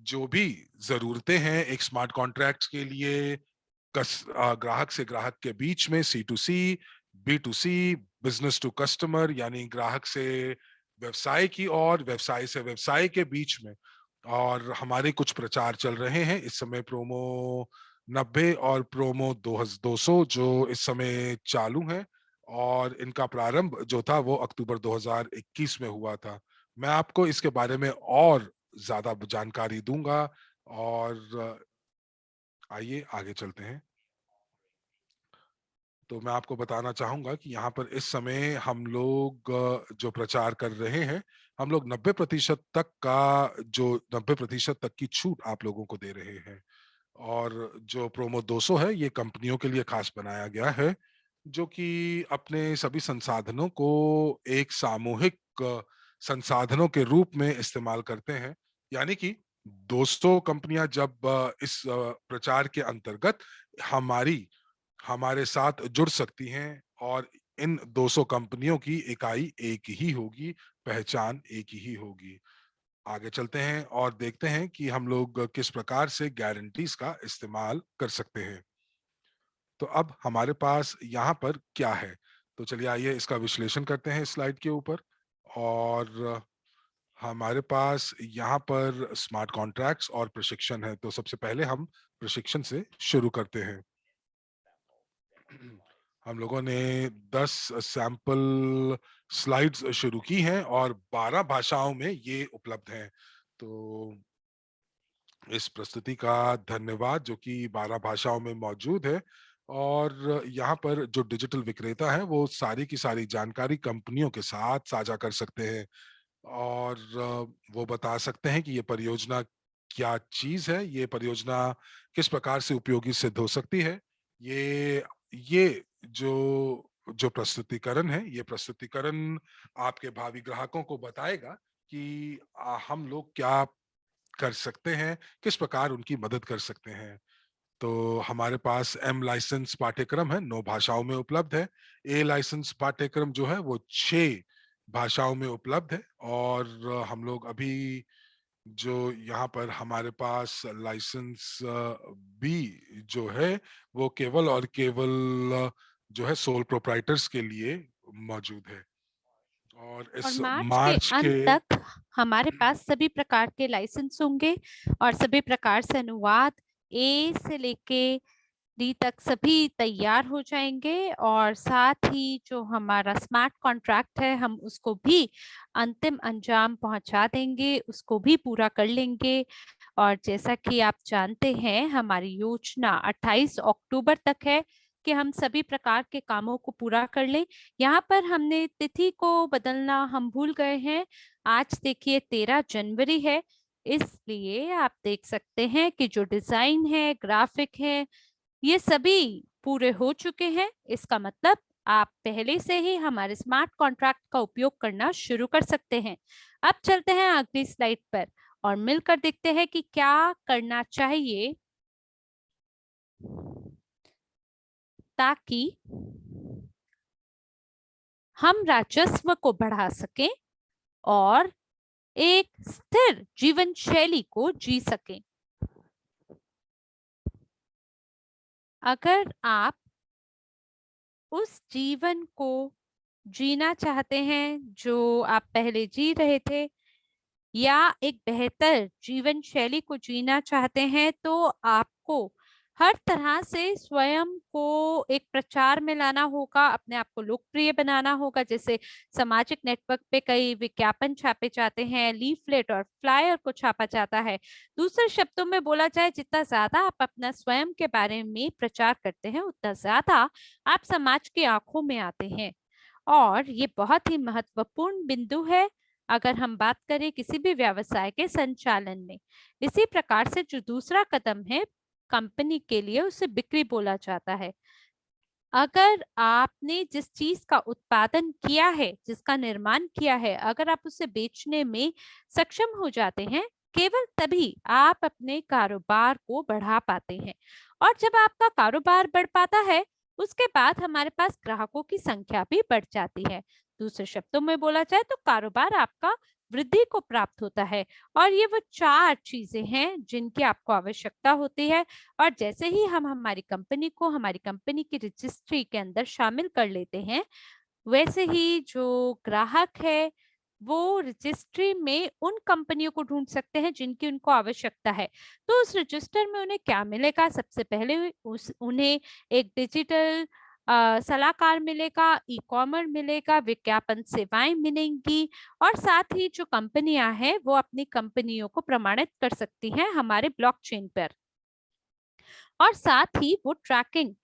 जो भी जरूरतें हैं एक स्मार्ट कॉन्ट्रैक्ट्स के लिए, ग्राहक से ग्राहक के बीच में, C2C, B2C, business to customer, यानी ग्राहक से व्यवसाय की और व्यवसाय से व्यवसाय के बीच में। और हमारे कुछ प्रचार चल रहे हैं इस समय, प्रोमो 90 और प्रोमो 200 जो इस समय चालू है, और इनका प्रारंभ जो था वो अक्टूबर 2021 में हुआ था। मैं आपको इसके बारे में और ज्यादा जानकारी दूंगा, और आइए आगे चलते हैं। तो मैं आपको बताना चाहूंगा कि यहाँ पर इस समय हम लोग जो प्रचार कर रहे हैं, हम लोग 90% तक का, जो 90% तक की छूट आप लोगों को दे रहे हैं। और जो प्रोमो 200 है ये कंपनियों के लिए खास बनाया गया है, जो कि अपने सभी संसाधनों को एक सामूहिक संसाधनों के रूप में इस्तेमाल करते हैं। यानी कि 200 कंपनियां जब इस प्रचार के अंतर्गत हमारी हमारे साथ जुड़ सकती हैं, और इन 200 कंपनियों की इकाई एक ही होगी, पहचान एक ही होगी। आगे चलते हैं और देखते हैं कि हम लोग किस प्रकार से गारंटीज का इस्तेमाल कर सकते हैं। तो अब हमारे पास यहाँ पर क्या है, तो चलिए आइए इसका विश्लेषण करते हैं स्लाइड के ऊपर। और हमारे पास यहाँ पर स्मार्ट कॉन्ट्रैक्ट्स और प्रशिक्षण है। तो सबसे पहले हम प्रशिक्षण से शुरू करते हैं। हम लोगों ने 10 सैंपल स्लाइड्स शुरू की हैं और 12 भाषाओं में ये उपलब्ध हैं। तो इस प्रस्तुति का धन्यवाद, जो कि 12 भाषाओं में मौजूद है। और यहाँ पर जो डिजिटल विक्रेता है वो सारी की सारी जानकारी कंपनियों के साथ साझा कर सकते हैं, और वो बता सकते हैं कि ये परियोजना क्या चीज है, ये परियोजना किस प्रकार से उपयोगी सिद्ध हो सकती है। ये जो जो प्रस्तुतिकरण है, ये प्रस्तुतिकरण आपके भावी ग्राहकों को बताएगा कि हम लोग क्या कर सकते हैं, किस प्रकार उनकी मदद कर सकते हैं। तो हमारे पास M लाइसेंस पाठ्यक्रम है, 9 भाषाओं में उपलब्ध है। A लाइसेंस पाठ्यक्रम जो है वो 6 भाषाओं में उपलब्ध है। और हम लोग अभी जो यहाँ पर हमारे पास लाइसेंस बी जो है वो केवल और केवल जो है सोल प्रोप्राइटर्स के लिए मौजूद है। और और इस मार्च के मार्च अंत के तक हमारे पास सभी प्रकार के लाइसेंस होंगे और सभी प्रकार से अनुवाद ए से लेके डी तक सभी तैयार हो जाएंगे। और साथ ही जो हमारा स्मार्ट कॉन्ट्रैक्ट है हम उसको भी अंतिम अंजाम पहुंचा देंगे, उसको भी पूरा कर लेंगे। और जैसा कि आप जानते हैं हमारी योजना 28 अक्टूबर तक है कि हम सभी प्रकार के कामों को पूरा कर लें। यहाँ पर हमने तिथि को बदलना हम भूल गए हैं। आज देखिए 13 जनवरी है, इसलिए आप देख सकते हैं कि जो डिजाइन है, ग्राफिक है, ये सभी पूरे हो चुके हैं। इसका मतलब आप पहले से ही हमारे स्मार्ट कॉन्ट्रैक्ट का उपयोग करना शुरू कर सकते हैं। अब चलते हैं अगली स्लाइड पर और मिलकर देखते हैं कि क्या करना चाहिए ताकि हम राजस्व को बढ़ा सकें और एक स्थिर जीवन शैली को जी सकें। अगर आप उस जीवन को जीना चाहते हैं जो आप पहले जी रहे थे, या एक बेहतर जीवन शैली को जीना चाहते हैं, तो आपको हर तरह से स्वयं को एक प्रचार में लाना होगा, अपने आप को लोकप्रिय बनाना होगा। जैसे सामाजिक नेटवर्क पे कई विज्ञापन छापे जाते हैं, लीफलेट और फ्लायर को छापा जाता है। दूसरे शब्दों में बोला जाए, जितना ज्यादा आप अपना स्वयं के बारे में प्रचार करते हैं, उतना ज्यादा आप समाज की आंखों में आते हैं। और ये बहुत ही महत्वपूर्ण बिंदु है अगर हम बात करें किसी भी व्यवसाय के संचालन में। इसी प्रकार से जो दूसरा कदम है कंपनी के लिए, उसे बिक्री बोला जाता है। अगर आपने जिस चीज का उत्पादन किया है, जिसका निर्माण किया है, अगर आप उसे बेचने में सक्षम हो जाते हैं, केवल तभी आप अपने कारोबार को बढ़ा पाते हैं। और जब आपका कारोबार बढ़ पाता है, उसके बाद हमारे पास ग्राहकों की संख्या भी बढ़ जाती है। दूसरे शब्दों में बोला जाए तो कारोबार आपका वृद्धि को प्राप्त होता है। और ये वो चार चीजें हैं जिनकी आपको आवश्यकता होती है। और जैसे ही हम हमारी कंपनी की रजिस्ट्री के अंदर शामिल कर लेते हैं, वैसे ही जो ग्राहक है वो रजिस्ट्री में उन कंपनियों को ढूंढ सकते हैं जिनकी उनको आवश्यकता है। तो उस रजिस्टर में उन्हें क्या मिलेगा? सबसे पहले उस उन्हें एक डिजिटल सलाहकार मिलेगा, ई कॉमर्स मिलेगा, विज्ञापन सेवाएं मिलेंगी। और साथ ही जो कंपनियां हैं वो अपनी कंपनियों को प्रमाणित कर सकती हैं हमारे ब्लॉकचेन पर। और साथ ही वो ट्रैकिंग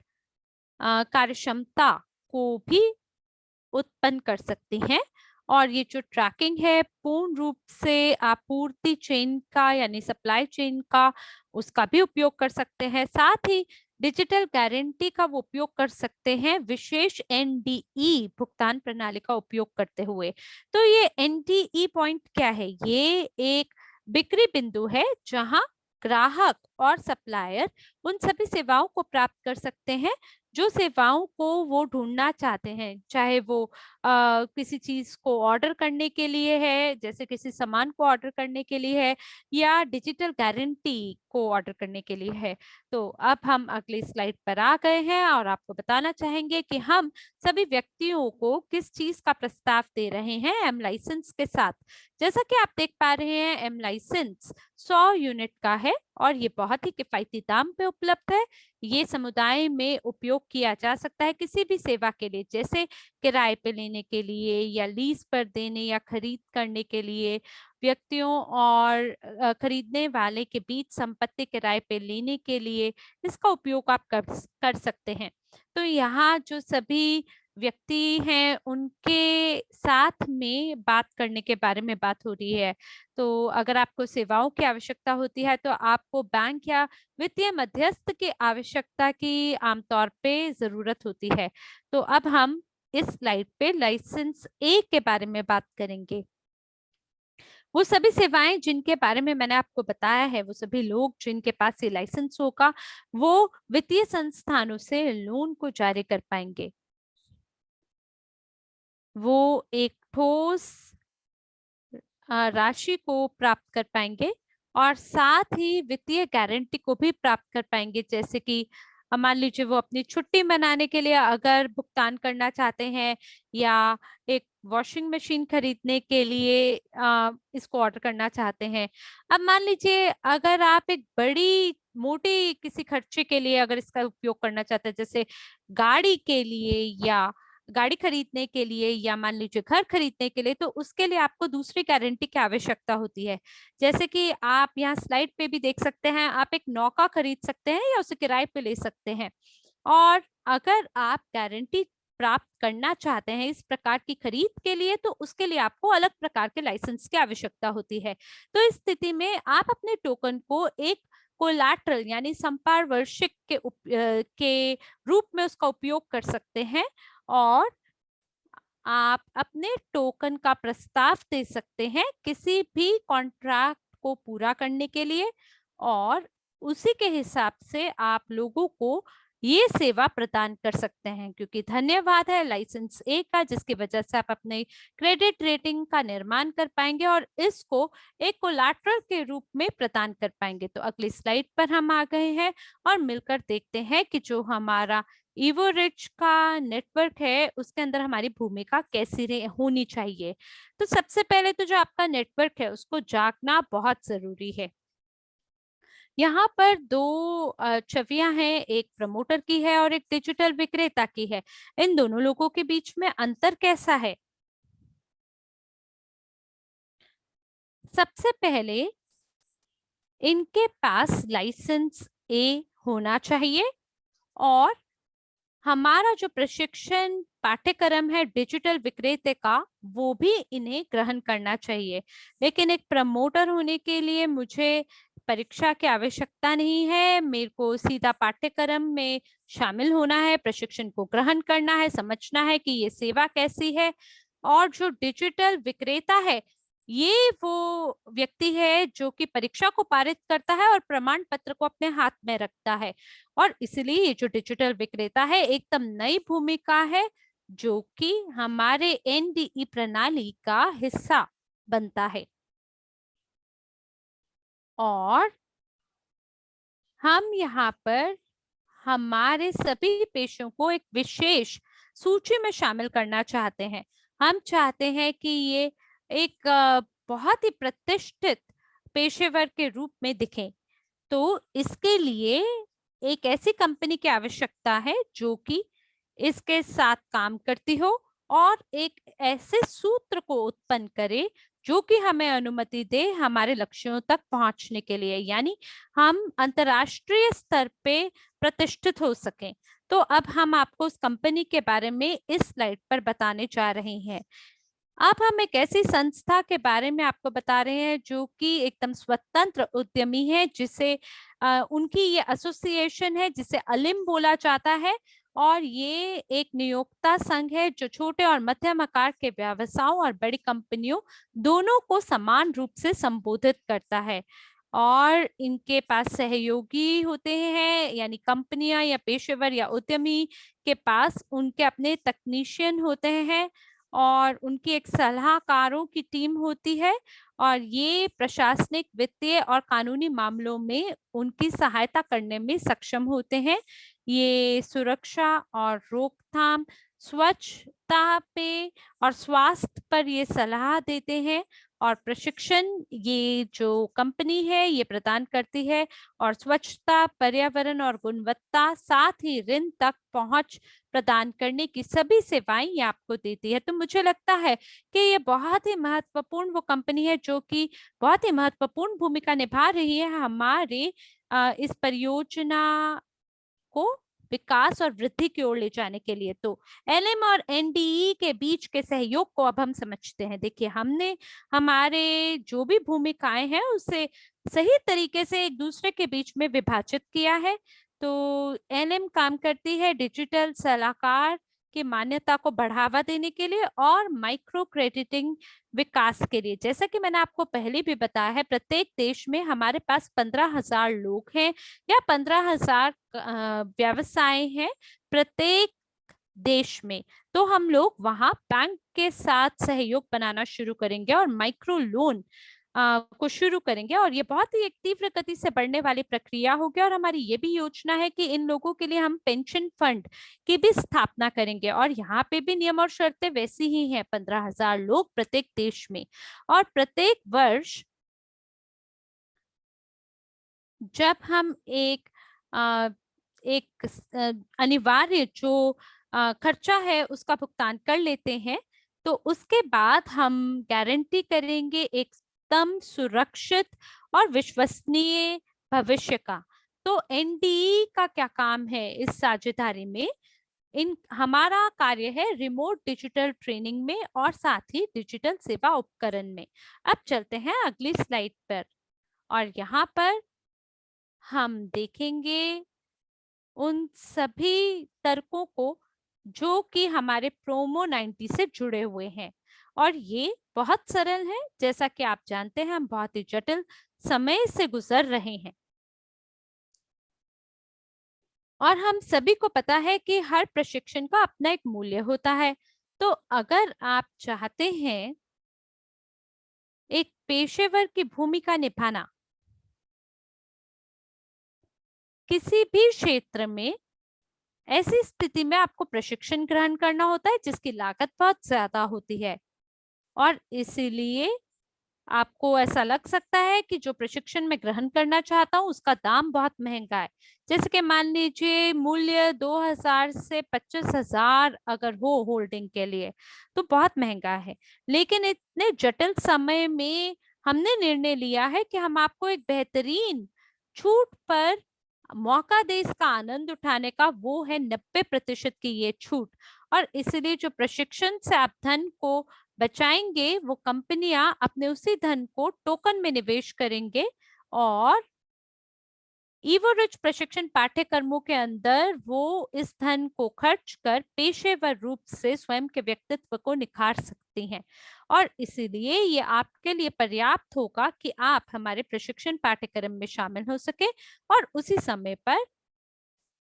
कार्यक्षमता को भी उत्पन्न कर सकती हैं। और ये जो ट्रैकिंग है पूर्ण रूप से आपूर्ति चेन का, यानी सप्लाई चेन का, उसका भी उपयोग कर सकते हैं। साथ ही डिजिटल गारंटी का वो उपयोग कर सकते हैं, विशेष एनडीई भुगतान प्रणाली का उपयोग करते हुए। तो ये एनडीई पॉइंट क्या है? ये एक बिक्री बिंदु है जहां ग्राहक और सप्लायर उन सभी सेवाओं को प्राप्त कर सकते हैं जो सेवाओं को वो ढूंढना चाहते हैं। चाहे वो किसी चीज को ऑर्डर करने के लिए है, जैसे किसी सामान को ऑर्डर करने के लिए है, या डिजिटल गारंटी को ऑर्डर करने के लिए है। तो अब हम अगली स्लाइड पर आ गए हैं और आपको बताना चाहेंगे कि हम सभी व्यक्तियों को किस चीज का प्रस्ताव दे रहे हैं एम लाइसेंस के साथ। जैसा कि आप देख पा रहे हैं, एम लाइसेंस 100 यूनिट का है और ये बहुत ही किफायती दाम पे उपलब्ध है। ये समुदाय में उपयोग किया जा सकता है किसी भी सेवा के लिए, जैसे किराए पे लेने के लिए, या लीज पर देने, या खरीद करने के लिए। व्यक्तियों और खरीदने वाले के बीच संपत्ति किराए पे लेने के लिए इसका उपयोग आप कर सकते हैं। तो यहाँ जो सभी व्यक्ति हैं उनके साथ में बात करने के बारे में बात हो रही है। तो अगर आपको सेवाओं की आवश्यकता होती है तो आपको बैंक या वित्तीय मध्यस्थ की आवश्यकता की आमतौर पे जरूरत होती है। तो अब हम इस स्लाइड पे लाइसेंस ए के बारे में बात करेंगे। वो सभी सेवाएं जिनके बारे में मैंने आपको बताया है, वो सभी लोग जिनके पास ये लाइसेंस होगा, वो वित्तीय संस्थानों से लोन को जारी कर पाएंगे। वो एक ठोस राशि को प्राप्त कर पाएंगे और साथ ही वित्तीय गारंटी को भी प्राप्त कर पाएंगे। जैसे कि मान लीजिए वो अपनी छुट्टी मनाने के लिए अगर भुगतान करना चाहते हैं, या एक वॉशिंग मशीन खरीदने के लिए इसको ऑर्डर करना चाहते हैं। अब मान लीजिए अगर आप एक बड़ी मोटी किसी खर्चे के लिए अगर इसका उपयोग करना चाहते हैं, जैसे गाड़ी के लिए, या गाड़ी खरीदने के लिए, या मान लीजिए घर खरीदने के लिए, तो उसके लिए आपको दूसरी गारंटी की आवश्यकता होती है। जैसे कि आप यहाँ स्लाइड पे भी देख सकते हैं, आप एक नौका खरीद सकते हैं या उसे किराए पे ले सकते हैं। और अगर आप गारंटी प्राप्त करना चाहते हैं इस प्रकार की खरीद के लिए, तो उसके लिए आपको अलग प्रकार के लाइसेंस की आवश्यकता होती है। तो इस स्थिति में आप अपने टोकन को एक कोलैटरल यानी संपार्श्विक के रूप में उसका उपयोग कर सकते हैं। और आप अपने टोकन का प्रस्ताव दे सकते हैं किसी भी कॉन्ट्रैक्ट को पूरा करने के लिए। और उसी के हिसाब से आप लोगों को ये सेवा प्रदान कर सकते हैं, क्योंकि धन्यवाद है लाइसेंस ए का, जिसकी वजह से आप अपने क्रेडिट रेटिंग का निर्माण कर पाएंगे और इसको एक कोलैटरल के रूप में प्रदान कर पाएंगे। तो अगली स्लाइड पर हम आ गए हैं और मिलकर देखते हैं कि जो हमारा इवोरिच का नेटवर्क है उसके अंदर हमारी भूमिका कैसी होनी चाहिए। तो सबसे पहले तो जो आपका नेटवर्क है उसको जागना बहुत जरूरी है। यहाँ पर दो छवियां हैं, एक प्रमोटर की है और एक डिजिटल विक्रेता की है। इन दोनों लोगों के बीच में अंतर कैसा है? सबसे पहले इनके पास लाइसेंस ए होना चाहिए और हमारा जो प्रशिक्षण पाठ्यक्रम है डिजिटल विक्रेता का वो भी इन्हें ग्रहण करना चाहिए। लेकिन एक प्रमोटर होने के लिए मुझे परीक्षा की आवश्यकता नहीं है, मेरे को सीधा पाठ्यक्रम में शामिल होना है, प्रशिक्षण को ग्रहण करना है, समझना है कि ये सेवा कैसी है। और जो डिजिटल विक्रेता है ये वो व्यक्ति है जो कि परीक्षा को पारित करता है और प्रमाण पत्र को अपने हाथ में रखता है। और इसलिए ये जो डिजिटल विक्रेता है एकदम नई भूमिका है जो कि हमारे एनडीई प्रणाली का हिस्सा बनता है। और हम यहाँ पर हमारे सभी पेशों को एक विशेष सूची में शामिल करना चाहते हैं। हम चाहते हैं कि ये एक बहुत ही प्रतिष्ठित पेशेवर के रूप में दिखें। तो इसके लिए एक ऐसी कंपनी की आवश्यकता है जो कि इसके साथ काम करती हो और एक ऐसे सूत्र को उत्पन्न करे जो कि हमें अनुमति दे हमारे लक्ष्यों तक पहुंचने के लिए, यानी हम अंतर्राष्ट्रीय स्तर पे प्रतिष्ठित हो सकें। तो अब हम आपको उस कंपनी के बारे में इस स्लाइड पर बताने जा रहे हैं। अब हम एक ऐसी संस्था के बारे में आपको बता रहे हैं जो कि एकदम स्वतंत्र उद्यमी है, जिसे उनकी ये एसोसिएशन है जिसे अलिम बोला जाता है। और ये एक नियोक्ता संघ है जो छोटे और मध्यम आकार के व्यवसायों और बड़ी कंपनियों दोनों को समान रूप से संबोधित करता है। और इनके पास सहयोगी होते हैं, यानी कंपनियां या पेशेवर या उद्यमी के पास उनके अपने तकनीशियन होते हैं और उनकी एक सलाहकारों की टीम होती है। और ये प्रशासनिक, वित्तीय और कानूनी मामलों में उनकी सहायता करने में सक्षम होते हैं। ये सुरक्षा और रोकथाम, स्वच्छता पे और स्वास्थ्य पर ये सलाह देते हैं और प्रशिक्षण ये जो कंपनी है ये प्रदान करती है। और स्वच्छता, पर्यावरण और गुणवत्ता, साथ ही ऋण तक पहुंच प्रदान करने की सभी सेवाएं ये आपको देती है। तो मुझे लगता है कि ये बहुत ही महत्वपूर्ण वो कंपनी है जो कि बहुत ही महत्वपूर्ण भूमिका निभा रही है हमारे इस परियोजना को विकास और वृद्धि की ओर ले जाने के लिए। तो एलएम और एनडीई के बीच के सहयोग को अब हम समझते हैं। देखिए, हमने हमारे जो भी भूमिकाएं हैं उसे सही तरीके से एक दूसरे के बीच में विभाजित किया है। तो एलएम काम करती है डिजिटल सलाहकार की मान्यता को बढ़ावा देने के लिए और माइक्रो क्रेडिटिंग विकास के लिए। जैसा कि मैंने आपको पहले भी बताया है, प्रत्येक देश में हमारे पास 15,000 लोग हैं या 15,000 व्यवसाय हैं प्रत्येक देश में। तो हम लोग वहां बैंक के साथ सहयोग बनाना शुरू करेंगे और माइक्रो लोन को शुरू करेंगे। और ये बहुत ही एक तीव्र गति से बढ़ने वाली प्रक्रिया होगी। और हमारी ये भी योजना है कि इन लोगों के लिए हम पेंशन फंड की भी स्थापना करेंगे। और यहाँ पे भी नियम और शर्तें वैसी ही हैं, 15,000 लोग प्रत्येक देश में। और प्रत्येक वर्ष जब हम एक अनिवार्य जो खर्चा है उसका भुगतान कर लेते हैं, तो उसके बाद हम गारंटी करेंगे एकदम सुरक्षित और विश्वसनीय भविष्य का। तो एनडीई का क्या काम है इस साझेदारी में? इन हमारा कार्य है रिमोट डिजिटल ट्रेनिंग में और साथ ही डिजिटल सेवा उपकरण में। अब चलते हैं अगली स्लाइड पर और यहाँ पर हम देखेंगे उन सभी तर्कों को जो कि हमारे प्रोमो 90 से जुड़े हुए हैं। और ये बहुत सरल है, जैसा कि आप जानते हैं हम बहुत ही जटिल समय से गुजर रहे हैं। और हम सभी को पता है कि हर प्रशिक्षण का अपना एक मूल्य होता है। तो अगर आप चाहते हैं एक पेशेवर की भूमिका निभाना किसी भी क्षेत्र में, ऐसी स्थिति में आपको प्रशिक्षण ग्रहण करना होता है जिसकी लागत बहुत ज्यादा होती है। और इसीलिए आपको ऐसा लग सकता है कि जो प्रशिक्षण मैं ग्रहण करना चाहता हूँ उसका दाम बहुत महंगा है। जैसे कि मान लीजिए मूल्य 2000 से 25,000 अगर हो होल्डिंग के लिए, तो बहुत महंगा है। लेकिन इतने जटिल समय में हमने निर्णय लिया है कि हम आपको एक बेहतरीन छूट पर मौका दे इसका आनंद उठाने का, वो है 90% की ये छूट। और इसलिए जो प्रशिक्षण से आप धन को बचाएंगे, वो कंपनियां अपने उसी धन को टोकन में निवेश करेंगे और ईवोरिच प्रशिक्षण पाठ्यक्रमों के अंदर वो इस धन को खर्च कर पेशेवर रूप से स्वयं के व्यक्तित्व को निखार सकती हैं। और इसीलिए ये आपके लिए पर्याप्त होगा कि आप हमारे प्रशिक्षण पाठ्यक्रम में शामिल हो सके और उसी समय पर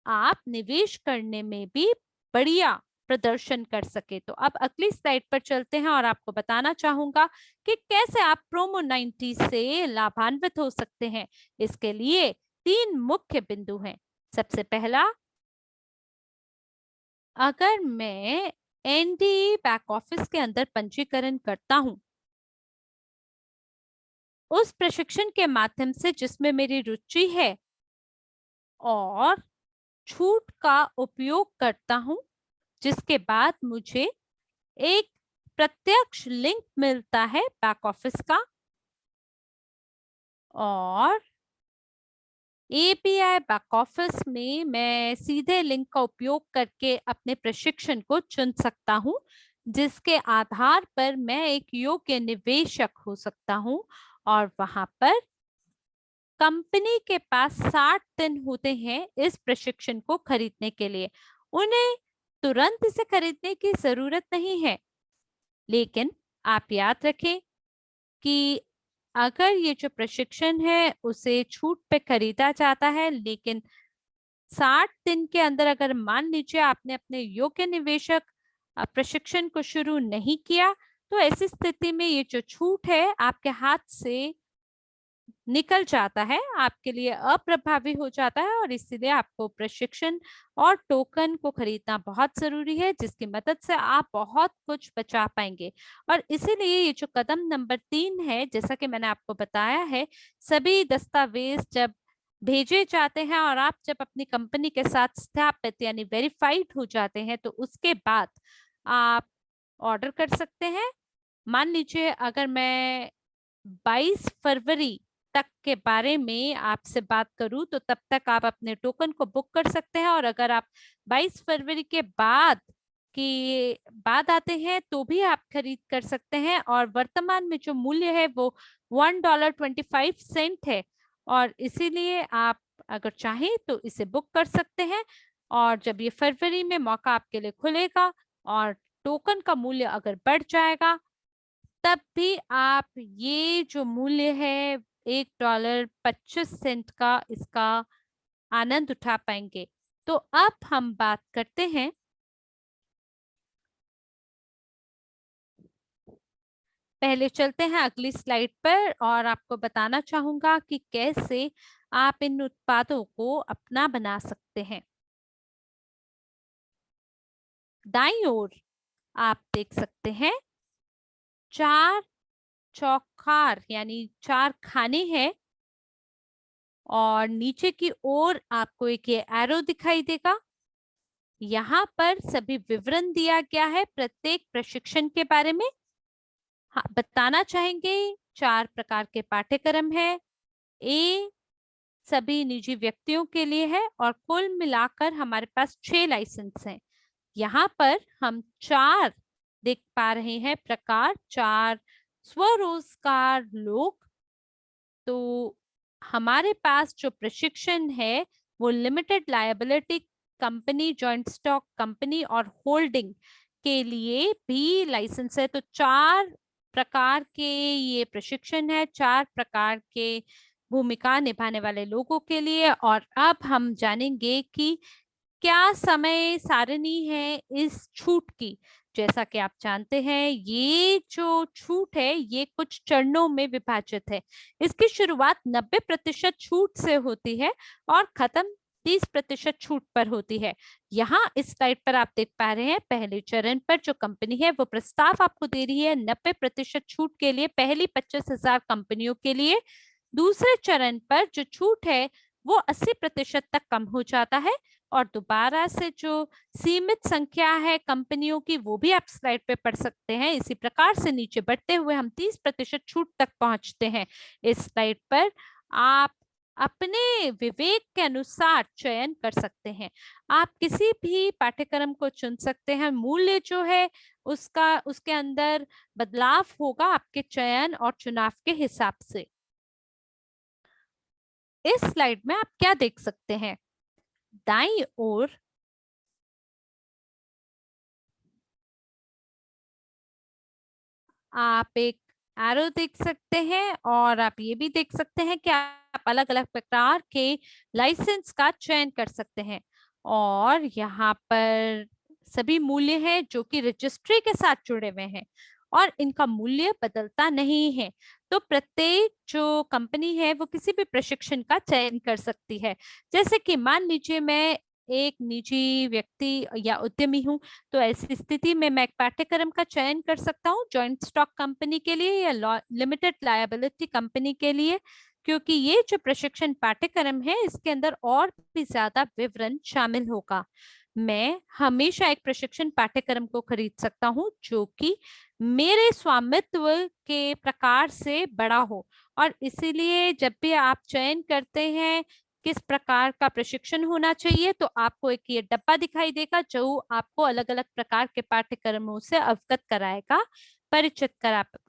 आप निवेश करने में भी बढ़िया प्रदर्शन कर सके। तो अब अगली स्लाइड पर चलते हैं और आपको बताना चाहूंगा कि कैसे आप प्रोमो 90 से लाभान्वित हो सकते हैं। इसके लिए 3 मुख्य बिंदु हैं। सबसे पहला, अगर मैं एनडीए बैक ऑफिस के अंदर पंजीकरण करता हूं उस प्रशिक्षण के माध्यम से जिसमें मेरी रुचि है और छूट का उपयोग करता हूं, जिसके बाद मुझे एक प्रत्यक्ष लिंक मिलता है बैक ऑफिस का और एपीआई बैक ऑफिस में मैं सीधे लिंक का उपयोग करके अपने प्रशिक्षण को चुन सकता हूं, जिसके आधार पर मैं एक योग्य निवेशक हो सकता हूं। और वहां पर कंपनी के पास 60 दिन होते हैं इस प्रशिक्षण को खरीदने के लिए। उन्हें तुरंत इसे खरीदने की जरूरत नहीं है, लेकिन आप याद रखें कि अगर ये जो प्रशिक्षण है उसे छूट पे खरीदा जाता है, लेकिन 60 दिन के अंदर अगर मान लीजिए आपने अपने योग्य निवेशक प्रशिक्षण को शुरू नहीं किया, तो ऐसी स्थिति में ये जो छूट है आपके हाथ से निकल जाता है, आपके लिए अप्रभावी हो जाता है। और इसीलिए आपको प्रशिक्षण और टोकन को खरीदना बहुत जरूरी है, जिसकी मदद से आप बहुत कुछ बचा पाएंगे। और इसीलिए ये जो कदम नंबर 3 है, जैसा कि मैंने आपको बताया है, सभी दस्तावेज जब भेजे जाते हैं और आप जब अपनी कंपनी के साथ स्थापित यानी वेरीफाइड हो जाते हैं, तो उसके बाद आप ऑर्डर कर सकते हैं। मान लीजिए अगर मैं 22 फरवरी तक के बारे में आपसे बात करूं, तो तब तक आप अपने टोकन को बुक कर सकते हैं। और अगर आप 22 फरवरी के बाद आते हैं तो भी आप खरीद कर सकते हैं। और वर्तमान में जो मूल्य है वो $1.25 है। और इसीलिए आप अगर चाहें तो इसे बुक कर सकते हैं। और जब ये फरवरी में मौका आपके लिए खुलेगा और टोकन का मूल्य अगर बढ़ जाएगा, तब भी आप ये जो मूल्य है $1.25 का, इसका आनंद उठा पाएंगे। तो अब हम बात करते हैं, पहले चलते हैं अगली स्लाइड पर और आपको बताना चाहूंगा कि कैसे आप इन उत्पादों को अपना बना सकते हैं। दाईं ओर आप देख सकते हैं 4 चौखार यानी 4 खाने हैं और नीचे की ओर आपको एक ये एरो दिखाई देगा। यहाँ पर सभी विवरण दिया गया है प्रत्येक प्रशिक्षण के बारे में। हाँ, बताना चाहेंगे 4 प्रकार के पाठ्यक्रम है। ए सभी निजी व्यक्तियों के लिए है और कुल मिलाकर हमारे पास 6 लाइसेंस हैं। यहाँ पर हम 4 देख पा रहे हैं प्रकार, 4 स्वरोजगार लोग। तो हमारे पास जो प्रशिक्षण है वो limited liability company, joint stock company और होल्डिंग के लिए भी लाइसेंस है। तो 4 प्रकार के ये प्रशिक्षण है, 4 प्रकार के भूमिका निभाने वाले लोगों के लिए। और अब हम जानेंगे कि क्या समय सारणी है इस छूट की। जैसा कि आप जानते हैं, ये जो छूट है ये कुछ चरणों में विभाजित है। इसकी शुरुआत 90% छूट से होती है और खत्म 30% छूट पर होती है। यहाँ इस स्लाइड पर आप देख पा रहे हैं, पहले चरण पर जो कंपनी है वो प्रस्ताव आपको दे रही है 90% छूट के लिए पहली 25,000 कंपनियों के लिए। दूसरे चरण पर जो छूट है वो 80% तक कम हो जाता है और दोबारा से जो सीमित संख्या है कंपनियों की वो भी आप स्लाइड पे पढ़ सकते हैं। इसी प्रकार से नीचे बढ़ते हुए हम 30% छूट तक पहुंचते हैं। इस स्लाइड पर आप अपने विवेक के अनुसार चयन कर सकते हैं। आप किसी भी पाठ्यक्रम को चुन सकते हैं। मूल्य जो है उसका उसके अंदर बदलाव होगा आपके चयन और चुनाव के हिसाब से। इस स्लाइड में आप क्या देख सकते हैं, दाईं ओर आप एक एरो देख सकते हैं और आप ये भी देख सकते हैं कि आप अलग अलग प्रकार के लाइसेंस का चयन कर सकते हैं। और यहाँ पर सभी मूल्य हैं जो कि रजिस्ट्री के साथ जुड़े हुए हैं और इनका मूल्य बदलता नहीं है। तो प्रत्येक जो कंपनी है वो किसी भी प्रशिक्षण का चयन कर सकती है। जैसे कि मान लीजिए मैं एक निजी व्यक्ति या उद्यमी हूँ, तो ऐसी स्थिति में मैं एक पाठ्यक्रम का चयन कर सकता हूँ जॉइंट स्टॉक कंपनी के लिए या लिमिटेड लायबिलिटी कंपनी के लिए, क्योंकि ये जो प्रशिक्षण पाठ्यक्रम है इसके अंदर और भी ज्यादा विवरण शामिल होगा। मैं हमेशा एक प्रशिक्षण पाठ्यक्रम को खरीद सकता हूँ जो कि मेरे स्वामित्व के प्रकार से बड़ा हो। और इसीलिए जब भी आप चयन करते हैं किस प्रकार का प्रशिक्षण होना चाहिए, तो आपको एक ये डब्बा दिखाई देगा जो आपको अलग अलग प्रकार के पाठ्यक्रमों से अवगत कराएगा, परिचित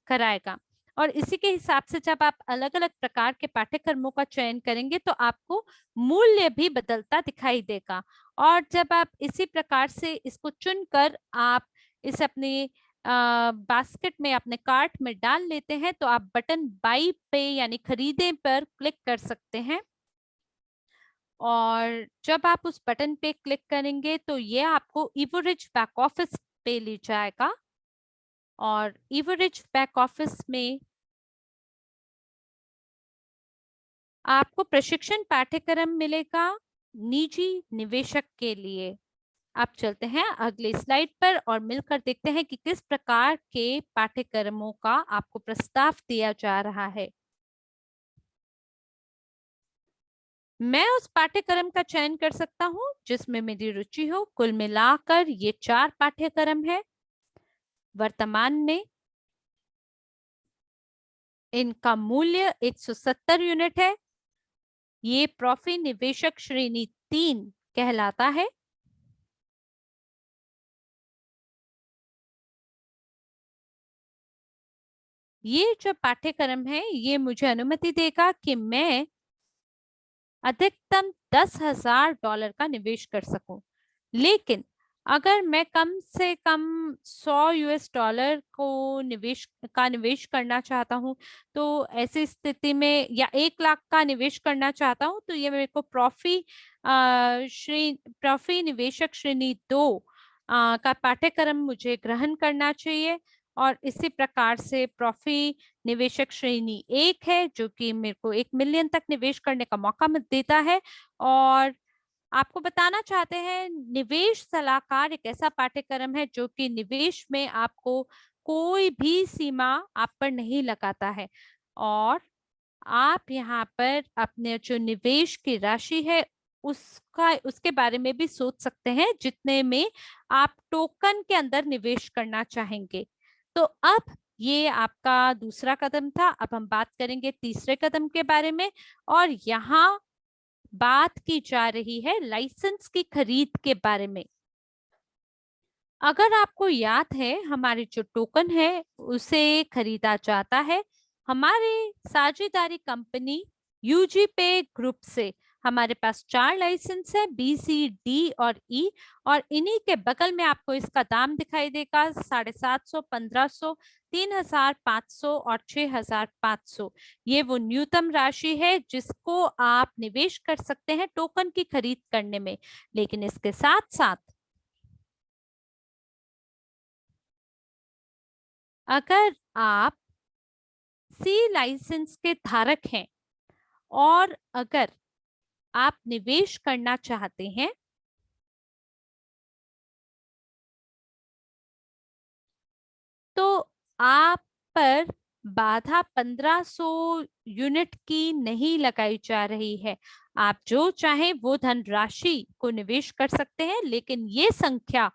कराएगा। और इसी के हिसाब से जब आप अलग अलग प्रकार के पाठ्यक्रमों का चयन करेंगे तो आपको मूल्य भी बदलता दिखाई देगा। और जब आप इसी प्रकार से इसको चुनकर आप इसे अपने बास्केट में अपने कार्ट में डाल लेते हैं, तो आप बटन बाई पे यानी खरीदे पर क्लिक कर सकते हैं। और जब आप उस बटन पे क्लिक करेंगे तो ये आपको इवोरिज बैक ऑफिस पे ले जाएगा। और इवोरिज बैक ऑफिस में आपको प्रशिक्षण पाठ्यक्रम मिलेगा निजी निवेशक के लिए। आप चलते हैं अगले स्लाइड पर और मिलकर देखते हैं कि किस प्रकार के पाठ्यक्रमों का आपको प्रस्ताव दिया जा रहा है। मैं उस पाठ्यक्रम का चयन कर सकता हूं जिसमें मेरी रुचि हो। कुल मिलाकर ये 4 पाठ्यक्रम है। वर्तमान में इनका मूल्य 170 यूनिट है। ये प्रॉफी निवेशक श्रेणी 3 कहलाता है। ये जो पाठ्यक्रम है ये मुझे अनुमति देगा कि मैं अधिकतम $10,000 का निवेश कर सकूं। लेकिन अगर मैं कम से कम $100 को निवेश करना चाहता हूं, तो ऐसी स्थिति में या 1 लाख का निवेश करना चाहता हूं, तो ये मेरे को प्रॉफी निवेशक श्रेणी 2 का पाठ्यक्रम मुझे ग्रहण करना चाहिए। और इसी प्रकार से प्रॉफी निवेशक श्रेणी 1 है जो कि मेरे को 1 मिलियन तक निवेश करने का मौका देता है। और आपको बताना चाहते हैं, निवेश सलाहकार एक ऐसा पाठ्यक्रम है जो कि निवेश में आपको कोई भी सीमा आप पर नहीं लगाता है। और आप यहाँ पर अपने जो निवेश की राशि है उसके बारे में भी सोच सकते हैं जितने में आप टोकन के अंदर निवेश करना चाहेंगे। तो अब ये आपका दूसरा कदम था। अब हम बात करेंगे तीसरे कदम के बारे में। और यहाँ बात की जा रही है लाइसेंस की खरीद के बारे में। अगर आपको याद है, हमारी जो टोकन है उसे खरीदा जाता है हमारे साझेदारी कंपनी यूजी पे ग्रुप से। हमारे पास 4 लाइसेंस है, बी, सी, डी और ई, और इन्हीं के बगल में आपको इसका दाम दिखाई देगा 750, 1500, 3500 और 6500। ये वो न्यूनतम राशि है जिसको आप निवेश कर सकते हैं टोकन की खरीद करने में। लेकिन इसके साथ साथ अगर आप सी लाइसेंस के धारक हैं और अगर आप निवेश करना चाहते हैं तो आप पर बाधा 1500 यूनिट की नहीं लगाई जा रही है। आप जो चाहें वो धनराशि को निवेश कर सकते हैं, लेकिन ये संख्या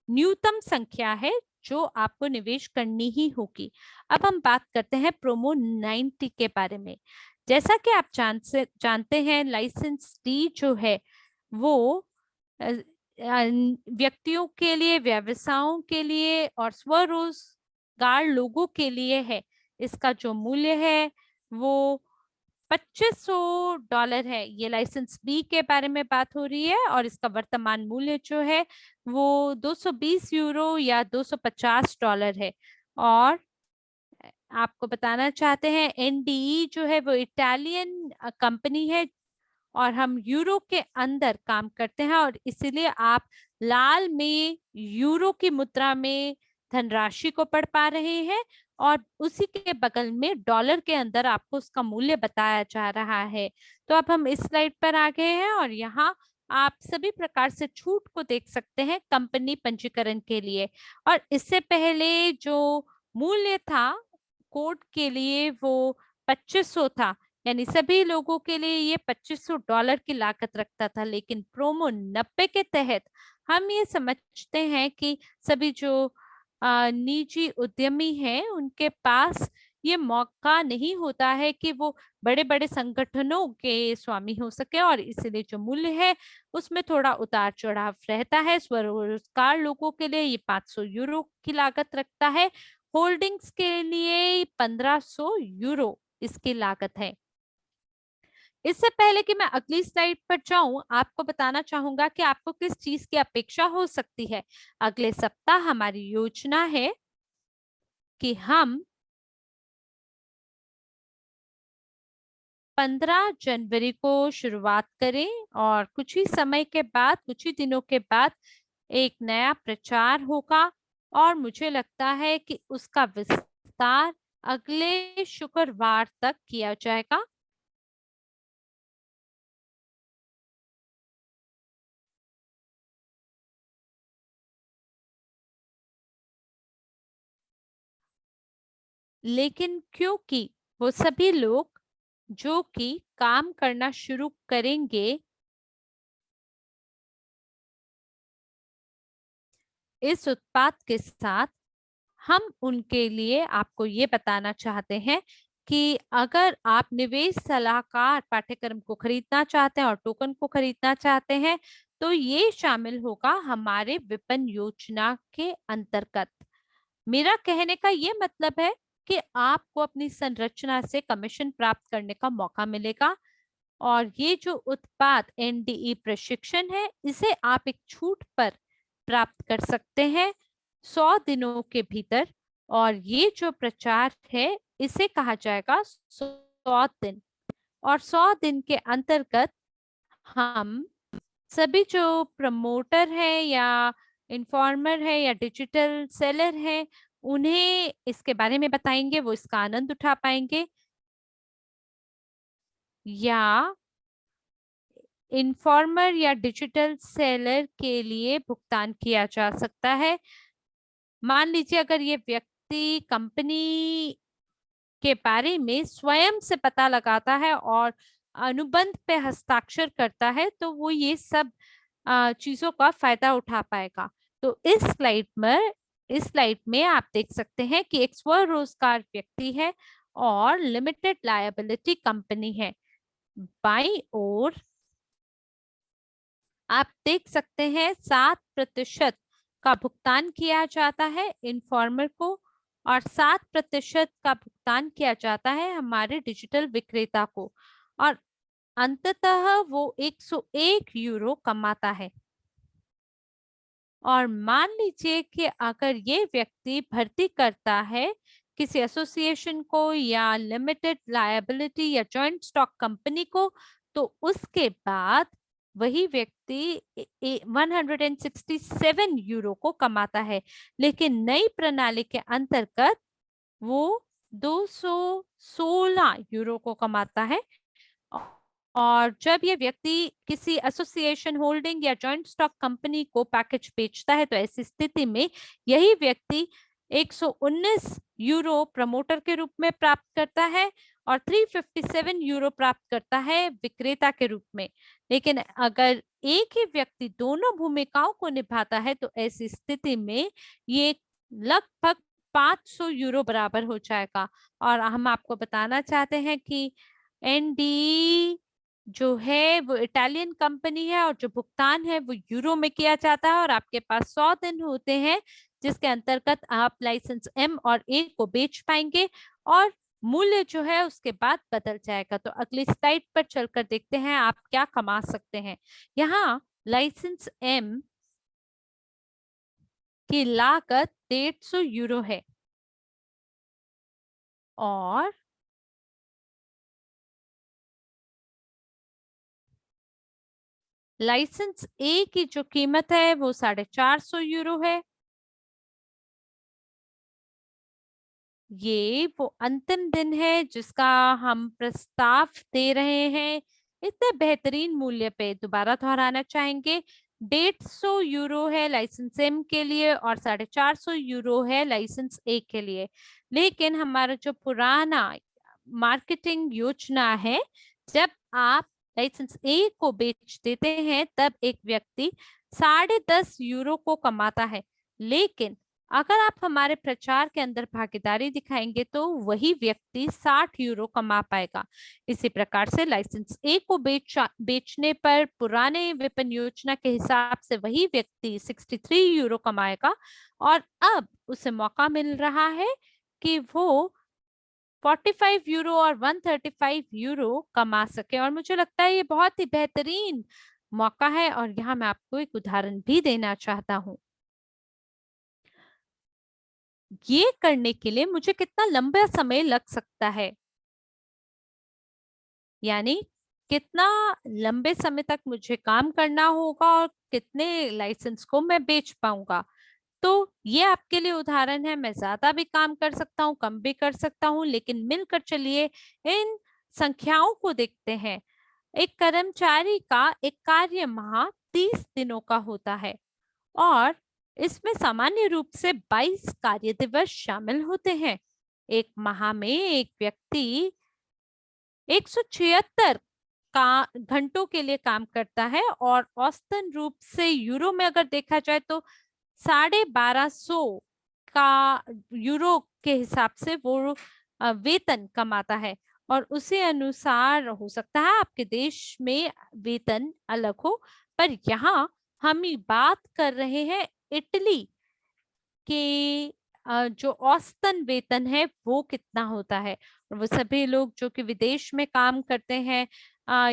न्यूनतम संख्या है जो आपको निवेश करनी ही होगी। अब हम बात करते हैं प्रोमो 90 के बारे में। जैसा कि आप जानते हैं, लाइसेंस डी जो है वो व्यक्तियों के लिए, व्यवसायों के लिए और स्वरोजगार लोगों के लिए है। इसका जो मूल्य है वो $2500 है। ये लाइसेंस बी के बारे में बात हो रही है और इसका वर्तमान मूल्य जो है वो 220 यूरो या $250 है। और आपको बताना चाहते हैं, एनडीई जो है वो इटालियन कंपनी है और हम यूरो के अंदर काम करते हैं, और इसीलिए आप लाल में यूरो की मुद्रा में धनराशि को पढ़ पा रहे हैं और उसी के बगल में डॉलर के अंदर आपको उसका मूल्य बताया जा रहा है। तो अब हम इस स्लाइड पर आ गए हैं और यहाँ आप सभी प्रकार से छूट को देख सकते हैं कंपनी पंजीकरण के लिए। और इससे पहले जो मूल्य था कोड के लिए वो 2500 था, यानी सभी लोगों के लिए ये $2500 की लागत रखता था। लेकिन प्रोमो 90 के तहत हम ये समझते हैं कि सभी जो निजी उद्यमी हैं उनके पास ये मौका नहीं होता है कि वो बड़े बड़े संगठनों के स्वामी हो सके, और इसलिए जो मूल्य है उसमें थोड़ा उतार चढ़ाव रहता है। स्वरोजगार लोगों के लिए ये 500 यूरो की लागत रखता है। होल्डिंग्स के लिए 1500 यूरो इसकी लागत है। इससे पहले कि मैं अगली स्लाइड पर जाऊं, आपको बताना चाहूंगा कि आपको किस चीज की अपेक्षा हो सकती है। अगले सप्ताह हमारी योजना है कि हम 15 जनवरी को शुरुआत करें और कुछ ही समय के बाद, कुछ ही दिनों के बाद एक नया प्रचार होगा और मुझे लगता है कि उसका विस्तार अगले शुक्रवार तक किया जाएगा। लेकिन क्योंकि वो सभी लोग जो कि काम करना शुरू करेंगे इस उत्पाद के साथ, हम उनके लिए आपको ये बताना चाहते हैं कि अगर आप निवेश सलाहकार पाठ्यक्रम को खरीदना चाहते हैं और टोकन को खरीदना चाहते हैं तो ये शामिल होगा हमारे विपणन योजना के अंतर्गत। मेरा कहने का ये मतलब है कि आपको अपनी संरचना से कमीशन प्राप्त करने का मौका मिलेगा, और ये जो उत्पाद एनडीई प्रशिक्षण है इसे आप एक छूट पर प्राप्त कर सकते हैं 100 दिनों के भीतर। और ये जो प्रचार है इसे कहा जाएगा 100 दिन, और 100 दिन के अंतर्गत हम सभी जो प्रमोटर है या इन्फॉर्मर है या डिजिटल सेलर है उन्हें इसके बारे में बताएंगे, वो इसका आनंद उठा पाएंगे। या इन्फॉर्मर या डिजिटल सेलर के लिए भुगतान किया जा सकता है। मान लीजिए अगर ये व्यक्ति कंपनी के बारे में स्वयं से पता लगाता है और अनुबंध पे हस्ताक्षर करता है तो वो ये सब चीजों का फायदा उठा पाएगा। तो इस स्लाइड में आप देख सकते हैं कि एक स्वरोजगार व्यक्ति है और लिमिटेड लायबिलिटी कंपनी है। बाईं ओर आप देख सकते हैं 7% का भुगतान किया जाता है इन्फॉर्मर को और 7% का भुगतान किया जाता है हमारे डिजिटल विक्रेता को। और अंततः वो 101 यूरो कमाता है। और मान लीजिए कि अगर ये व्यक्ति भर्ती करता है किसी एसोसिएशन को या लिमिटेड लायबिलिटी या जॉइंट स्टॉक कंपनी को, तो उसके बाद वही व्यक्ति 167 यूरो को कमाता है। लेकिन नई प्रणाली के अंतर्गत वो 216 यूरो को कमाता है। और जब ये व्यक्ति किसी एसोसिएशन, होल्डिंग या जॉइंट स्टॉक कंपनी को पैकेज बेचता है, तो ऐसी स्थिति में यही व्यक्ति 119 यूरो प्रमोटर के रूप में प्राप्त करता है और 357 यूरो प्राप्त करता है विक्रेता के रूप में। लेकिन अगर एक ही व्यक्ति दोनों भूमिकाओं को निभाता है, तो ऐसी स्थिति में ये लगभग 500 यूरो बराबर हो जाएगा। और हम आपको बताना चाहते हैं कि एनडी जो है वो इटालियन कंपनी है और जो भुगतान है वो यूरो में किया जाता है, और आपके पास 100 दिन होते हैं जिसके अंतर्गत आप लाइसेंस एम और ए को बेच पाएंगे, और मूल्य जो है उसके बाद बदल जाएगा। तो अगली स्लाइड पर चलकर देखते हैं आप क्या कमा सकते हैं। यहाँ लाइसेंस एम की लागत 150 यूरो है और लाइसेंस ए की जो कीमत है वो 450 यूरो है। ये वो अंतिम दिन है जिसका हम प्रस्ताव दे रहे हैं इतने बेहतरीन मूल्य पे। दोबारा दोहराना चाहेंगे, 150 यूरो है लाइसेंस एम के लिए और 450 यूरो है लाइसेंस ए के लिए। लेकिन हमारा जो पुराना मार्केटिंग योजना है, जब आप लाइसेंस ए को बेच देते हैं तब एक व्यक्ति 10.5 यूरो को कमाता है। लेकिन अगर आप हमारे प्रचार के अंदर भागीदारी दिखाएंगे तो वही व्यक्ति 60 यूरो कमा पाएगा। इसी प्रकार से लाइसेंस ए को बेचने पर पुराने विपणन योजना के हिसाब से वही व्यक्ति 63 यूरो कमाएगा, और अब उसे मौका मिल रहा है कि वो 45 यूरो और 135 यूरो कमा सके। और मुझे लगता है ये बहुत ही बेहतरीन मौका है, और यहाँ मैं आपको एक उदाहरण भी देना चाहता हूँ। ये करने के लिए मुझे कितना लंबा समय लग सकता है, यानी कितना लंबे समय तक मुझे काम करना होगा और कितने लाइसेंस को मैं बेच पाऊंगा। तो ये आपके लिए उदाहरण है। मैं ज्यादा भी काम कर सकता हूँ, कम भी कर सकता हूँ, लेकिन मिलकर चलिए इन संख्याओं को देखते हैं। एक कर्मचारी का एक कार्य माह 30 दिनों का होता है और इसमें सामान्य रूप से 22 कार्य दिवस शामिल होते हैं। एक माह में एक व्यक्ति 176 का घंटों के लिए काम करता है और औसतन रूप से यूरो में अगर देखा जाए तो 1250 का यूरो के हिसाब से वो वेतन कमाता है। और उसी अनुसार हो सकता है आपके देश में वेतन अलग हो, पर यहाँ हम ही बात कर रहे हैं इटली के जो औसतन वेतन है वो कितना होता है। और वो सभी लोग जो कि विदेश में काम करते हैं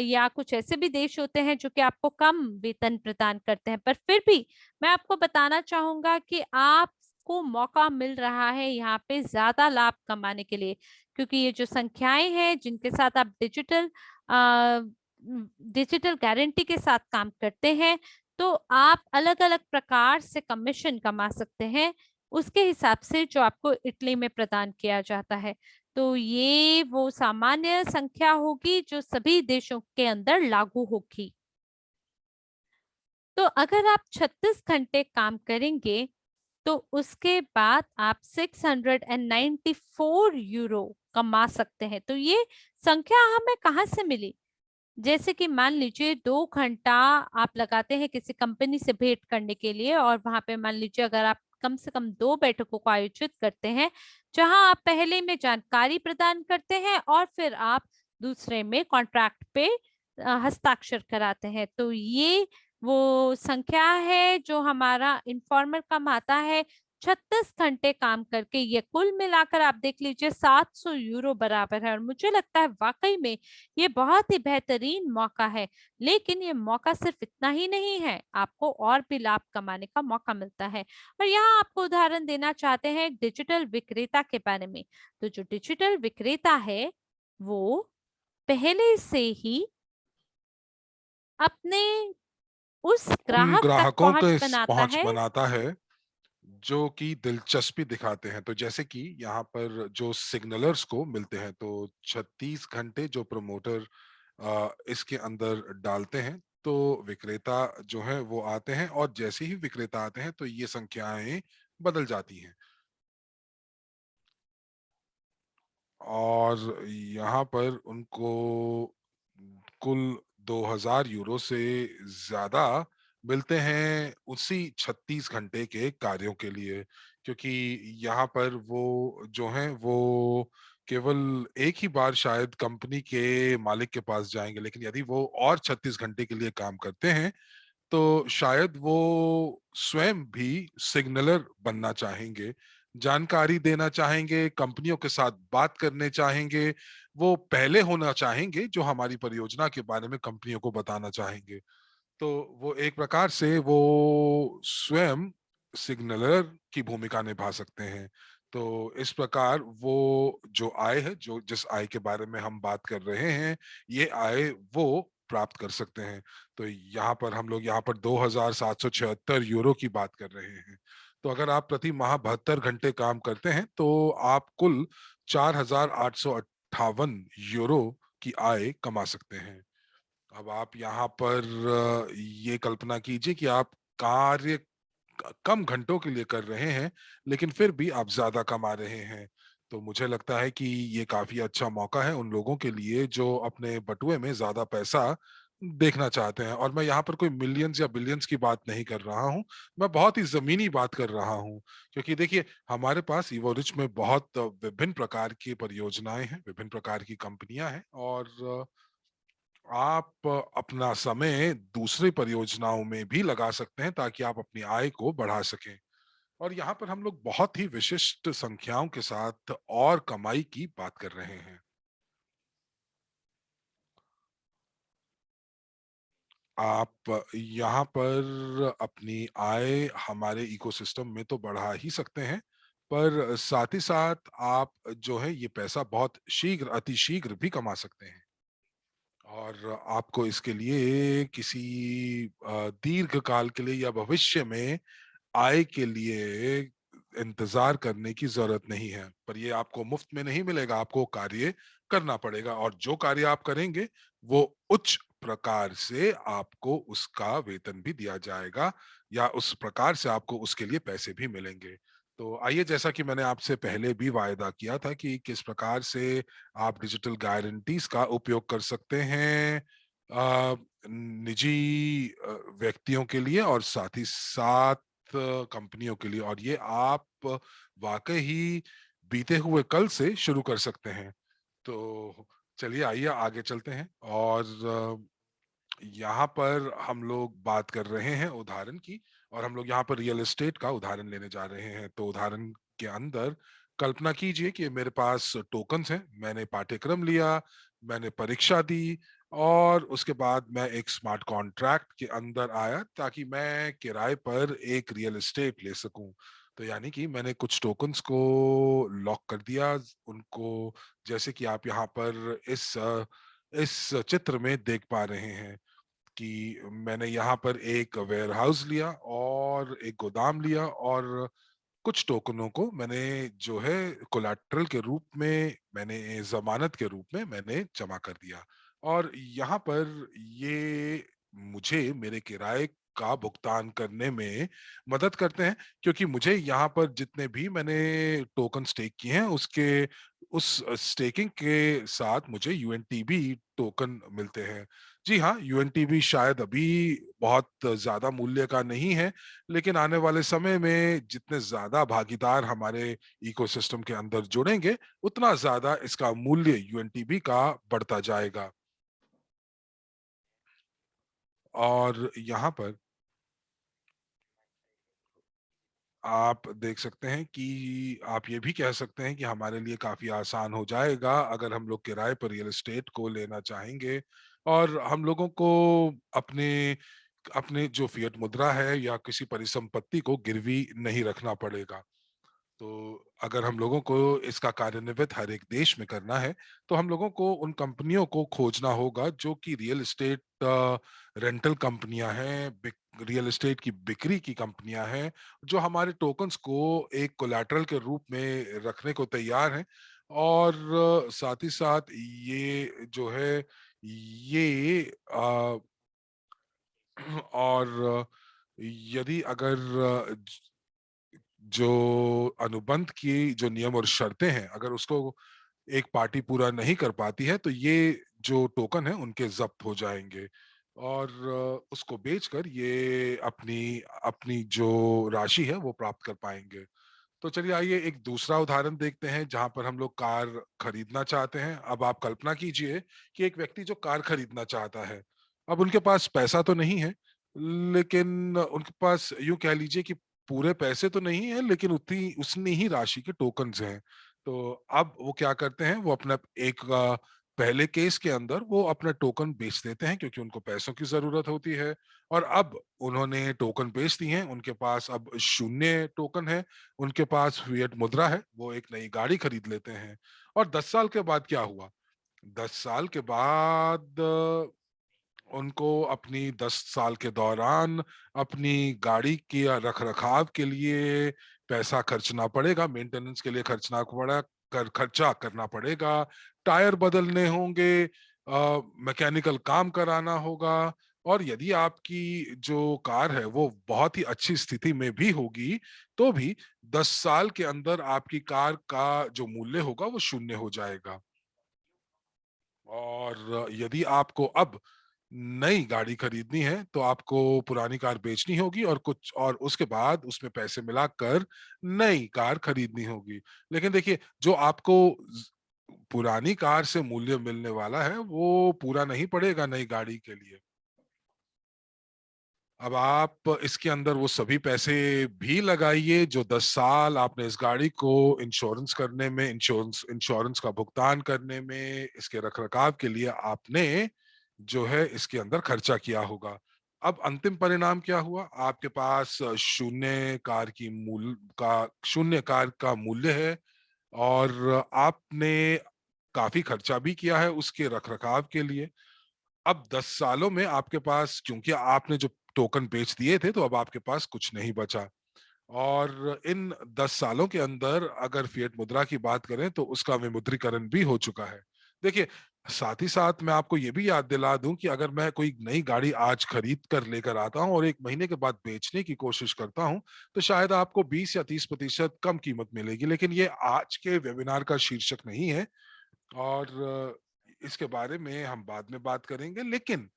या कुछ ऐसे भी देश होते हैं जो कि आपको कम वेतन प्रदान करते हैं, पर फिर भी मैं आपको बताना चाहूंगा कि आपको मौका मिल रहा है यहाँ पे ज्यादा लाभ कमाने के लिए, क्योंकि ये जो संख्याएं हैं जिनके साथ आप डिजिटल गारंटी के साथ काम करते हैं, तो आप अलग अलग प्रकार से कमीशन कमा सकते हैं उसके हिसाब से जो आपको इटली में प्रदान किया जाता है। तो ये वो सामान्य संख्या होगी जो सभी देशों के अंदर लागू होगी। तो अगर आप 36 घंटे काम करेंगे तो उसके बाद आप 694 यूरो कमा सकते हैं। तो ये संख्या हमें कहाँ से मिली? जैसे कि मान लीजिए 2 घंटा आप लगाते हैं किसी कंपनी से भेंट करने के लिए, और वहां पे मान लीजिए अगर आप कम से कम 2 बैठकों को आयोजित करते हैं जहां आप पहले में जानकारी प्रदान करते हैं और फिर आप दूसरे में कॉन्ट्रैक्ट पे हस्ताक्षर कराते हैं, तो ये वो संख्या है जो हमारा इन्फॉर्मर कमाता है 36 घंटे काम करके ये कुल मिलाकर आप देख लीजिए 700 यूरो बराबर है। और मुझे लगता है वाकई में ये बहुत ही बेहतरीन मौका है। लेकिन ये मौका सिर्फ इतना ही नहीं है, आपको और भी लाभ कमाने का मौका मिलता है। और यहाँ आपको उदाहरण देना चाहते हैं एक डिजिटल विक्रेता के बारे में। तो जो डिजिटल विक्रेता है वो पहले से ही अपने उस उन ग्राहक तक ग्राहकों पहुंच के बनाता पहुंच है। बनाता है जो कि दिलचस्पी दिखाते हैं। तो जैसे कि यहाँ पर जो सिग्नलर्स को मिलते हैं, तो 36 घंटे जो प्रमोटर इसके अंदर डालते हैं, तो विक्रेता जो है वो आते हैं, और जैसे ही विक्रेता आते हैं तो ये संख्याएं बदल जाती हैं। और यहाँ पर उनको कुल 2000 यूरो से ज्यादा मिलते हैं उसी 36 घंटे के कार्यों के लिए, क्योंकि यहाँ पर वो जो हैं वो केवल एक ही बार शायद कंपनी के मालिक के पास जाएंगे, लेकिन यदि वो और 36 घंटे के लिए काम करते हैं तो शायद वो स्वयं भी सिग्नलर बनना चाहेंगे, जानकारी देना चाहेंगे, कंपनियों के साथ बात करने चाहेंगे, वो पहले होना चाहेंगे जो हमारी परियोजना के बारे में कंपनियों को बताना चाहेंगे। तो वो एक प्रकार से वो स्वयं सिग्नलर की भूमिका निभा सकते हैं। तो इस प्रकार वो जो आय है, जो जिस आय के बारे में हम बात कर रहे हैं, ये आय वो प्राप्त कर सकते हैं। तो यहाँ पर हम लोग यहाँ पर 2776 यूरो की बात कर रहे हैं। तो अगर आप प्रति माह 72 घंटे काम करते हैं तो आप कुल 4858 यूरो की आय कमा सकते हैं। अब आप यहाँ पर ये कल्पना कीजिए कि आप कार्य कम घंटों के लिए कर रहे हैं, लेकिन फिर भी आप ज्यादा कमा रहे हैं। तो मुझे लगता है कि ये काफी अच्छा मौका है उन लोगों के लिए जो अपने बटुए में ज्यादा पैसा देखना चाहते हैं। और मैं यहाँ पर कोई मिलियंस या बिलियंस की बात नहीं कर रहा हूँ, मैं बहुत ही जमीनी बात कर रहा हूँ। क्योंकि देखिए, हमारे पास इवोरिच में बहुत विभिन्न प्रकार की परियोजनाएं हैं, विभिन्न प्रकार की कंपनियां हैं, और आप अपना समय दूसरी परियोजनाओं में भी लगा सकते हैं ताकि आप अपनी आय को बढ़ा सकें। और यहाँ पर हम लोग बहुत ही विशिष्ट संख्याओं के साथ और कमाई की बात कर रहे हैं। आप यहाँ पर अपनी आय हमारे इकोसिस्टम में तो बढ़ा ही सकते हैं, पर साथ ही साथ आप जो है ये पैसा बहुत शीघ्र, अतिशीघ्र भी कमा सकते हैं। और आपको इसके लिए किसी दीर्घ काल के लिए या भविष्य में आय के लिए इंतजार करने की जरूरत नहीं है। पर ये आपको मुफ्त में नहीं मिलेगा, आपको कार्य करना पड़ेगा, और जो कार्य आप करेंगे वो उच्च प्रकार से आपको उसका वेतन भी दिया जाएगा, या उस प्रकार से आपको उसके लिए पैसे भी मिलेंगे। तो आइए, जैसा कि मैंने आपसे पहले भी वायदा किया था कि किस प्रकार से आप डिजिटल गारंटीज का उपयोग कर सकते हैं निजी व्यक्तियों के लिए और साथ ही साथ कंपनियों के लिए, और ये आप वाकई ही बीते हुए कल से शुरू कर सकते हैं। तो चलिए, आइए आगे चलते हैं। और यहाँ पर हम लोग बात कर रहे हैं उदाहरण की, और हम लोग यहाँ पर रियल एस्टेट का उदाहरण लेने जा रहे हैं। तो उदाहरण के अंदर कल्पना कीजिए कि मेरे पास टोकन्स हैं, मैंने पाठ्यक्रम लिया, मैंने परीक्षा दी, और उसके बाद मैं एक स्मार्ट कॉन्ट्रैक्ट के अंदर आया ताकि मैं किराए पर एक रियल एस्टेट ले सकूं। तो यानी कि मैंने कुछ टोकन्स को लॉक कर दिया उनको, जैसे कि आप यहाँ पर इस चित्र में देख पा रहे हैं कि मैंने यहाँ पर एक वेयर हाउस लिया और एक गोदाम लिया, और कुछ टोकनों को मैंने जो है कोलैटरल के रूप में, मैंने जमानत के रूप में मैंने जमा कर दिया। और यहाँ पर ये मुझे मेरे किराए का भुगतान करने में मदद करते हैं, क्योंकि मुझे यहाँ पर जितने भी मैंने टोकन स्टेक किए हैं उसके उस स्टेकिंग के साथ मुझे यूएनटीबी टोकन मिलते हैं। जी हाँ, यूएनटीबी शायद अभी बहुत ज्यादा मूल्य का नहीं है, लेकिन आने वाले समय में जितने ज्यादा भागीदार हमारे इकोसिस्टम के अंदर जुड़ेंगे, उतना ज्यादा इसका मूल्य यूएनटीबी का बढ़ता जाएगा। और यहाँ पर आप देख सकते हैं कि आप ये भी कह सकते हैं कि हमारे लिए काफ़ी आसान हो जाएगा अगर हम लोग किराए पर रियल एस्टेट को लेना चाहेंगे और हम लोगों को अपने अपने जो फ़िएट मुद्रा है या किसी परिसंपत्ति को गिरवी नहीं रखना पड़ेगा। तो अगर हम लोगों को इसका कार्यान्वित हर एक देश में करना है, तो हम लोगों को उन कंपनियों को खोजना होगा जो कि रियल एस्टेट रेंटल कंपनियां हैं, रियल एस्टेट की बिक्री की कंपनियां हैं, जो हमारे टोकन्स को एक कोलैटरल के रूप में रखने को तैयार हैं और साथ ही साथ ये जो है ये और यदि अगर जो अनुबंध की जो नियम और शर्तें हैं, अगर उसको एक पार्टी पूरा नहीं कर पाती है, तो ये जो टोकन है उनके ज़ब्त हो जाएँगे और उसको बेचकर ये अपनी अपनी जो राशि है वो प्राप्त कर पाएँगे। तो चलिए आइए एक दूसरा उदाहरण देखते हैं जहाँ पर हम लोग कार खरीदना चाहते हैं। अब आप कल्पना कीजिए कि एक व्यक्ति जो कार खरीदना चाहता है, अब उनके पास पैसा तो नहीं है, लेकिन उनके पास यूँ कह लीजिए कि पूरे पैसे तो नहीं है लेकिन उतनी उतनी ही राशि के टोकन्स हैं। तो अब वो क्या करते हैं, वो अपना एक पहले केस के अंदर वो अपना टोकन बेच देते हैं क्योंकि उनको पैसों की ज़रूरत होती है और अब उन्होंने टोकन बेच दिए हैं, उनके पास अब शून्य टोकन है, उनके पास फिएट मुद्रा है, वो एक नई गाड़ी खरीद लेते हैं और 10 साल के बाद क्या हुआ? 10 साल के बाद उनको अपनी 10 साल के दौरान अपनी गाड़ी के रख-रखाव के लिए पैसा खर्चना पड़ेगा, मेंटेनेंस के लिए खर्चा करना पड़ेगा, टायर बदलने होंगे, मैकेनिकल काम कराना होगा और यदि आपकी जो कार है वो बहुत ही अच्छी स्थिति में भी होगी, तो भी 10 साल के अंदर आपकी कार का जो मूल्य होगा वो शून्य हो जाएगा। और यदि आपको अब नई गाड़ी खरीदनी है, तो आपको पुरानी कार बेचनी होगी और कुछ और उसके बाद उसमें पैसे मिलाकर नई कार खरीदनी होगी। लेकिन देखिए, जो आपको ज़ पुरानी कार से मूल्य मिलने वाला है, वो पूरा नहीं पड़ेगा नई गाड़ी के लिए। अब आप इसके अंदर वो सभी पैसे भी लगाइए जो 10 साल आपने इस गाड़ी को इंश्योरेंस करने में इंश्योरेंस इंश्योरेंस का भुगतान करने में, इसके रख-रखाव के लिए आपने जो है इसके अंदर खर्चा किया होगा। अब अंतिम परिणाम क्या हुआ? आपके पास शून्य कार का मूल्य है और आपने काफ़ी खर्चा भी किया है उसके रख-रखाव के लिए। अब 10 सालों में आपके पास क्योंकि आपने जो टोकन बेच दिए थे, तो अब आपके पास कुछ नहीं बचा और इन 10 सालों के अंदर अगर फिएट मुद्रा की बात करें, तो उसका विमुद्रीकरण भी हो चुका है। देखिए, साथ ही साथ मैं आपको ये भी याद दिला दूँ कि अगर मैं कोई नई गाड़ी आज खरीद कर लेकर आता हूँ और 1 महीने के बाद बेचने की कोशिश करता हूँ, तो शायद आपको 20 या 30% कम कीमत मिलेगी। लेकिन ये आज के वेबिनार का शीर्षक नहीं है और इसके बारे में हम बाद में बात करेंगे, लेकिन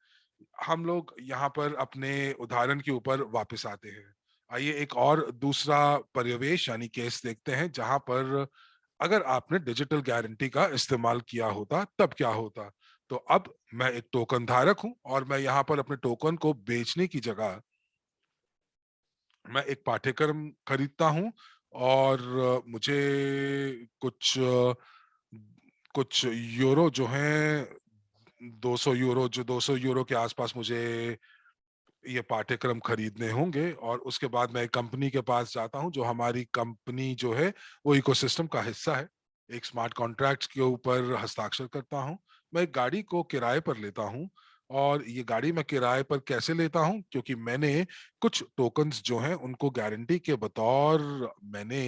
हम लोग यहाँ पर अपने उदाहरण के ऊपर वापस आते हैं। आइए एक और दूसरा परिवेश यानी केस देखते हैं जहाँ पर अगर आपने डिजिटल गारंटी का इस्तेमाल किया होता तब क्या होता? तो अब मैं एक टोकन धारक हूँ और मैं यहाँ पर अपने टोकन को बेचने की जगह मैं एक पाठ्यक्रम खरीदता हूँ और मुझे कुछ कुछ यूरो जो हैं 200 यूरो जो 200 यूरो के आसपास मुझे ये पाठ्यक्रम खरीदने होंगे और उसके बाद मैं एक कंपनी के पास जाता हूँ जो हमारी कंपनी जो है वो इकोसिस्टम का हिस्सा है। एक स्मार्ट कॉन्ट्रैक्ट्स के ऊपर हस्ताक्षर करता हूँ। मैं एक गाड़ी को किराए पर लेता हूँ और ये गाड़ी मैं किराए पर कैसे लेता हूँ? क्योंकि मैंने कुछ टोकन्स जो हैं उनको गारंटी के बतौर मैंने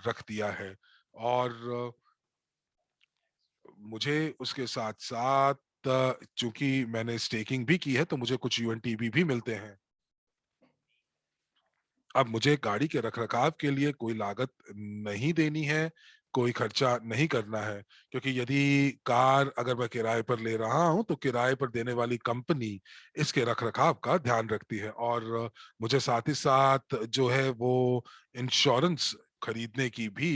रख दिया है और मुझे उसके साथ-साथ चूँकि मैंने स्टेकिंग भी की है तो मुझे कुछ यूएनटीबी भी मिलते हैं। अब मुझे गाड़ी के रख-रखाव के लिए कोई लागत नहीं देनी है, कोई खर्चा नहीं करना है, क्योंकि यदि कार अगर मैं किराए पर ले रहा हूँ, तो किराए पर देने वाली कंपनी इसके रख-रखाव का ध्यान रखती है और मुझे साथ ही साथ जो है वो इंश्योरेंस खरीदने की भी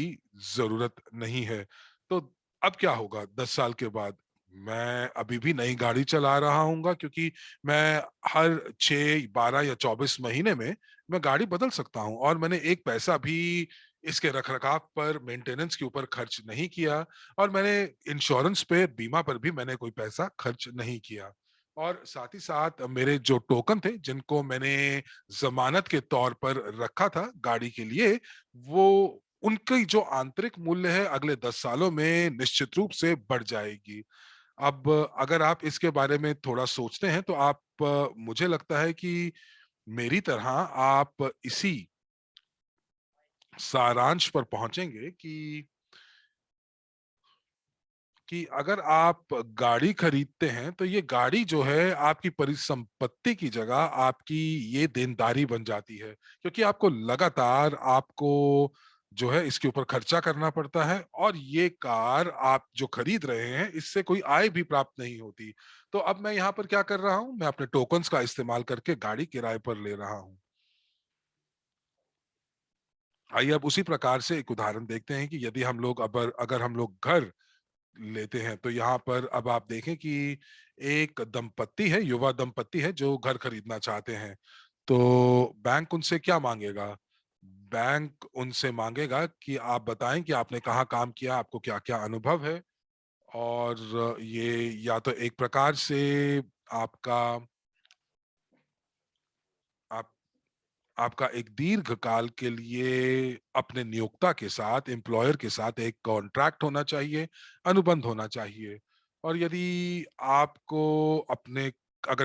ज़रूरत नहीं है। तो अब क्या होगा 10 साल के बाद? मैं अभी भी नई गाड़ी चला रहा हूँगा, क्योंकि मैं हर 6, 12 या 24 महीने में मैं गाड़ी बदल सकता हूँ, और मैंने एक पैसा भी इसके रखरखाव पर, मेंटेनेंस के ऊपर खर्च नहीं किया, और मैंने इंश्योरेंस पे, बीमा पर भी मैंने कोई पैसा खर्च नहीं किया। और साथ ही साथ मेरे जो टोकन थे, जिनको मैंने जमानत के तौर पर रखा था गाड़ी के लिए, वो उनकी जो आंतरिक मूल्य है अगले 10 सालों में निश्चित रूप से बढ़ जाएगी। अब अगर आप इसके बारे में थोड़ा सोचते हैं, तो आप, मुझे लगता है कि मेरी तरह आप इसी सारांश पर पहुंचेंगे कि अगर आप गाड़ी खरीदते हैं, तो ये गाड़ी जो है आपकी परिसंपत्ति की जगह आपकी ये देनदारी बन जाती है, क्योंकि आपको लगातार आपको जो है इसके ऊपर खर्चा करना पड़ता है, और ये कार आप जो खरीद रहे हैं इससे कोई आय भी प्राप्त नहीं होती। तो अब मैं यहाँ पर क्या कर रहा हूँ, मैं अपने टोकन्स का इस्तेमाल करके गाड़ी किराए पर ले रहा हूँ। आइए अब उसी प्रकार से एक उदाहरण देखते हैं कि यदि हम लोग, अगर अगर हम लोग घर लेते हैं, तो यहाँ पर अब आप देखें कि एक दंपत्ति है, युवा दंपत्ति है, जो घर खरीदना चाहते हैं। तो बैंक उनसे क्या मांगेगा? बैंक उनसे मांगेगा कि आप बताएं कि आपने कहाँ काम किया, आपको क्या क्या अनुभव है, और ये या तो एक प्रकार से आपका आप आपका एक दीर्घ काल के लिए अपने नियोक्ता के साथ, एम्प्लॉयर के साथ एक कॉन्ट्रैक्ट होना चाहिए, अनुबंध होना चाहिए। और आपको अपने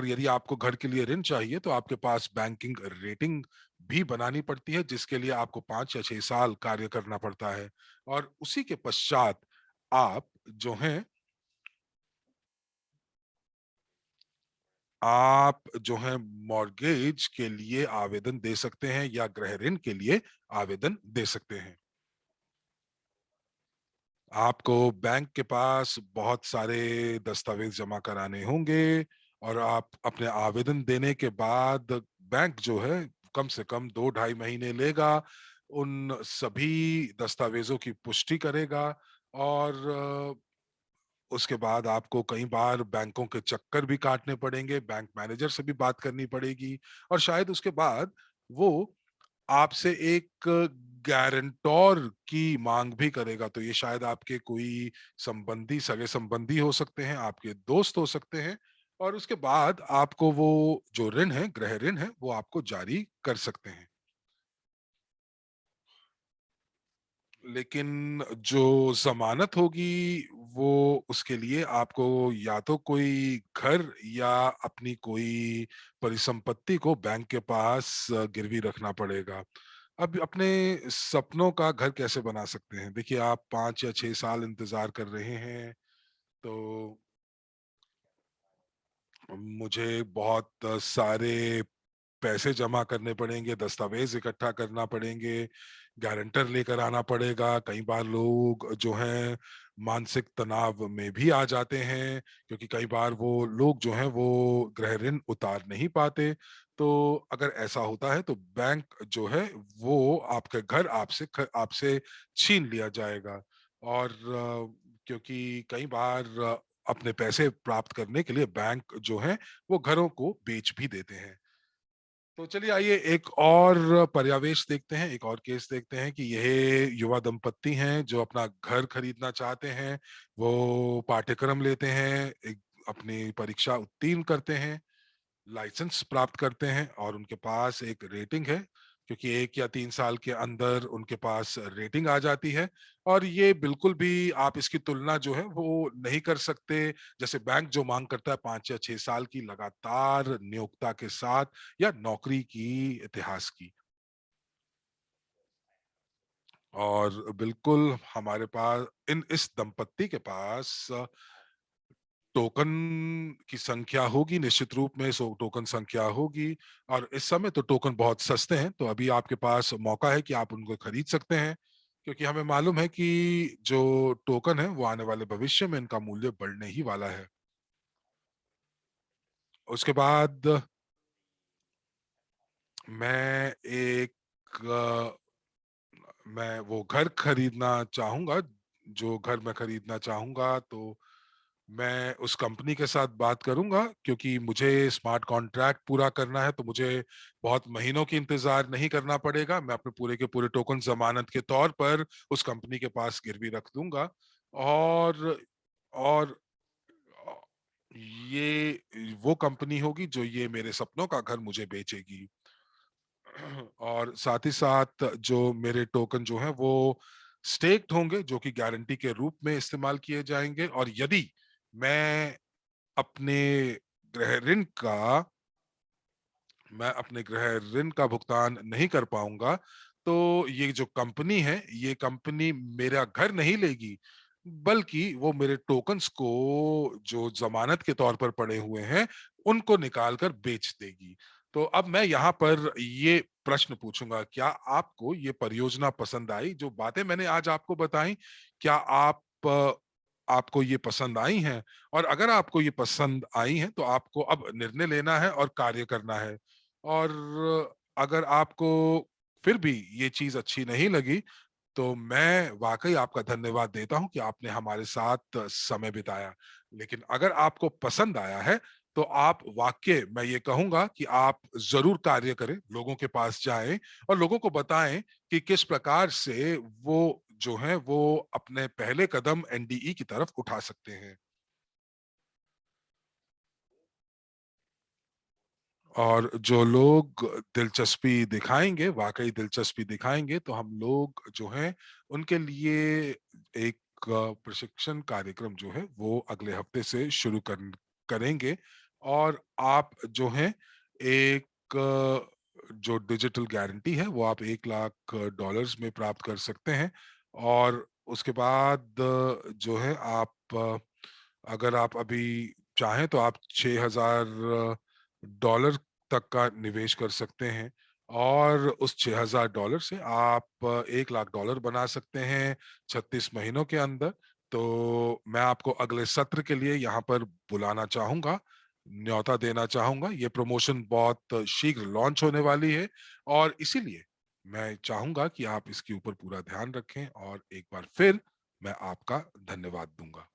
यदि आपको घर के लिए ऋण चाहिए, तो आपके पास बैंकिंग रेटिंग भी बनानी पड़ती है, जिसके लिए आपको 5 या 6 साल कार्य करना पड़ता है। और उसी के पश्चात आप जो हैं आप जो है मॉर्गेज के लिए आवेदन दे सकते हैं, या गृह ऋण के लिए आवेदन दे सकते हैं। आपको बैंक के पास बहुत सारे दस्तावेज जमा कराने होंगे, और आप अपने आवेदन देने के बाद बैंक जो है कम से कम 2-2.5 महीने लेगा, उन सभी दस्तावेजों की पुष्टि करेगा। और उसके बाद आपको कई बार बैंकों के चक्कर भी काटने पड़ेंगे, बैंक मैनेजर से भी बात करनी पड़ेगी, और शायद उसके बाद वो आपसे एक गारंटर की मांग भी करेगा। तो ये शायद आपके कोई संबंधी, सगे संबंधी हो सकते हैं, आपके दोस्त हो सकते हैं, और उसके बाद आपको वो जो ऋण है, गृह ऋण है, वो आपको जारी कर सकते हैं। लेकिन जो जमानत होगी, वो उसके लिए आपको या तो कोई घर या अपनी कोई परिसंपत्ति को बैंक के पास गिरवी रखना पड़ेगा। अब अपने सपनों का घर कैसे बना सकते हैं? देखिए, आप 5 या 6 साल इंतजार कर रहे हैं, तो मुझे बहुत सारे पैसे जमा करने पड़ेंगे, दस्तावेज इकट्ठा करना पड़ेंगे, गारंटर लेकर आना पड़ेगा। कई बार लोग जो हैं मानसिक तनाव में भी आ जाते हैं, क्योंकि कई बार वो लोग जो हैं वो गृह ऋण उतार नहीं पाते। तो अगर ऐसा होता है, तो बैंक जो है वो आपके घर आपसे छीन लिया जाएगा। और क्योंकि कई बार अपने पैसे प्राप्त करने के लिए बैंक जो है वो घरों को बेच भी देते हैं। तो चलिए, आइए एक और पर्यावेश देखते हैं, एक और केस देखते हैं कि यह युवा दंपत्ति हैं जो अपना घर खरीदना चाहते हैं। वो पाठ्यक्रम लेते हैं, एक अपनी परीक्षा उत्तीर्ण करते हैं, लाइसेंस प्राप्त करते हैं, और उनके पास एक रेटिंग है, क्योंकि 1 या 3 साल के अंदर उनके पास रेटिंग आ जाती है। और ये बिल्कुल भी आप इसकी तुलना जो है वो नहीं कर सकते, जैसे बैंक जो मांग करता है 5 या 6 साल की लगातार नियोक्ता के साथ, या नौकरी की इतिहास की। और बिल्कुल हमारे पास, इस दंपत्ति के पास टोकन की संख्या होगी, निश्चित रूप में सो टोकन संख्या होगी। और इस समय तो टोकन बहुत सस्ते हैं, तो अभी आपके पास मौका है कि आप उनको खरीद सकते हैं, क्योंकि हमें मालूम है कि जो टोकन है वो आने वाले भविष्य में इनका मूल्य बढ़ने ही वाला है। उसके बाद मैं एक अ, मैं वो घर खरीदना चाहूंगा, जो घर मैं खरीदना चाहूंगा, तो मैं उस कंपनी के साथ बात करूंगा, क्योंकि मुझे स्मार्ट कॉन्ट्रैक्ट पूरा करना है, तो मुझे बहुत महीनों की इंतजार नहीं करना पड़ेगा। मैं अपने पूरे के पूरे टोकन जमानत के तौर पर उस कंपनी के पास गिरवी रख दूंगा। और ये वो कंपनी होगी जो ये मेरे सपनों का घर मुझे बेचेगी। और साथ ही साथ जो मेरे टोकन जो है वो स्टेक्ड होंगे, जो कि गारंटी के रूप में इस्तेमाल किए जाएंगे। और यदि मैं अपने गृह ऋण का मैं अपने गृह ऋण का भुगतान नहीं कर पाऊंगा, तो ये जो कंपनी है, ये कंपनी मेरा घर नहीं लेगी, बल्कि वो मेरे टोकन्स को जो जमानत के तौर पर पड़े हुए हैं उनको निकाल कर बेच देगी। तो अब मैं यहाँ पर ये प्रश्न पूछूंगा, क्या आपको ये परियोजना पसंद आई? जो बातें मैंने आज आपको बताई, क्या आपको ये पसंद आई हैं? और अगर आपको ये पसंद आई हैं, तो आपको अब निर्णय लेना है और कार्य करना है। और अगर आपको फिर भी ये चीज अच्छी नहीं लगी, तो मैं वाकई आपका धन्यवाद देता हूं कि आपने हमारे साथ समय बिताया। लेकिन अगर आपको पसंद आया है, तो आप वाकई, मैं ये कहूंगा कि आप जरूर कार्य करें, लोगों के पास जाएं और लोगों को बताएं कि किस प्रकार से वो जो है वो अपने पहले कदम एनडीई की तरफ उठा सकते हैं। और जो लोग दिलचस्पी दिखाएंगे, वाकई दिलचस्पी दिखाएंगे, तो हम लोग जो है उनके लिए एक प्रशिक्षण कार्यक्रम जो है वो अगले हफ्ते से करेंगे। और आप जो है एक जो डिजिटल गारंटी है वो आप $1 लाख में प्राप्त कर सकते हैं। और उसके बाद जो है आप अगर आप अभी चाहें तो आप $6,000 तक का निवेश कर सकते हैं। और उस $6,000 से आप $1 लाख बना सकते हैं 36 महीनों के अंदर। तो मैं आपको अगले सत्र के लिए यहाँ पर बुलाना चाहूंगा, न्योता देना चाहूंगा। ये प्रमोशन बहुत शीघ्र लॉन्च होने वाली है, और इसीलिए मैं चाहूंगा कि आप इसके ऊपर पूरा ध्यान रखें। और एक बार फिर मैं आपका धन्यवाद दूंगा।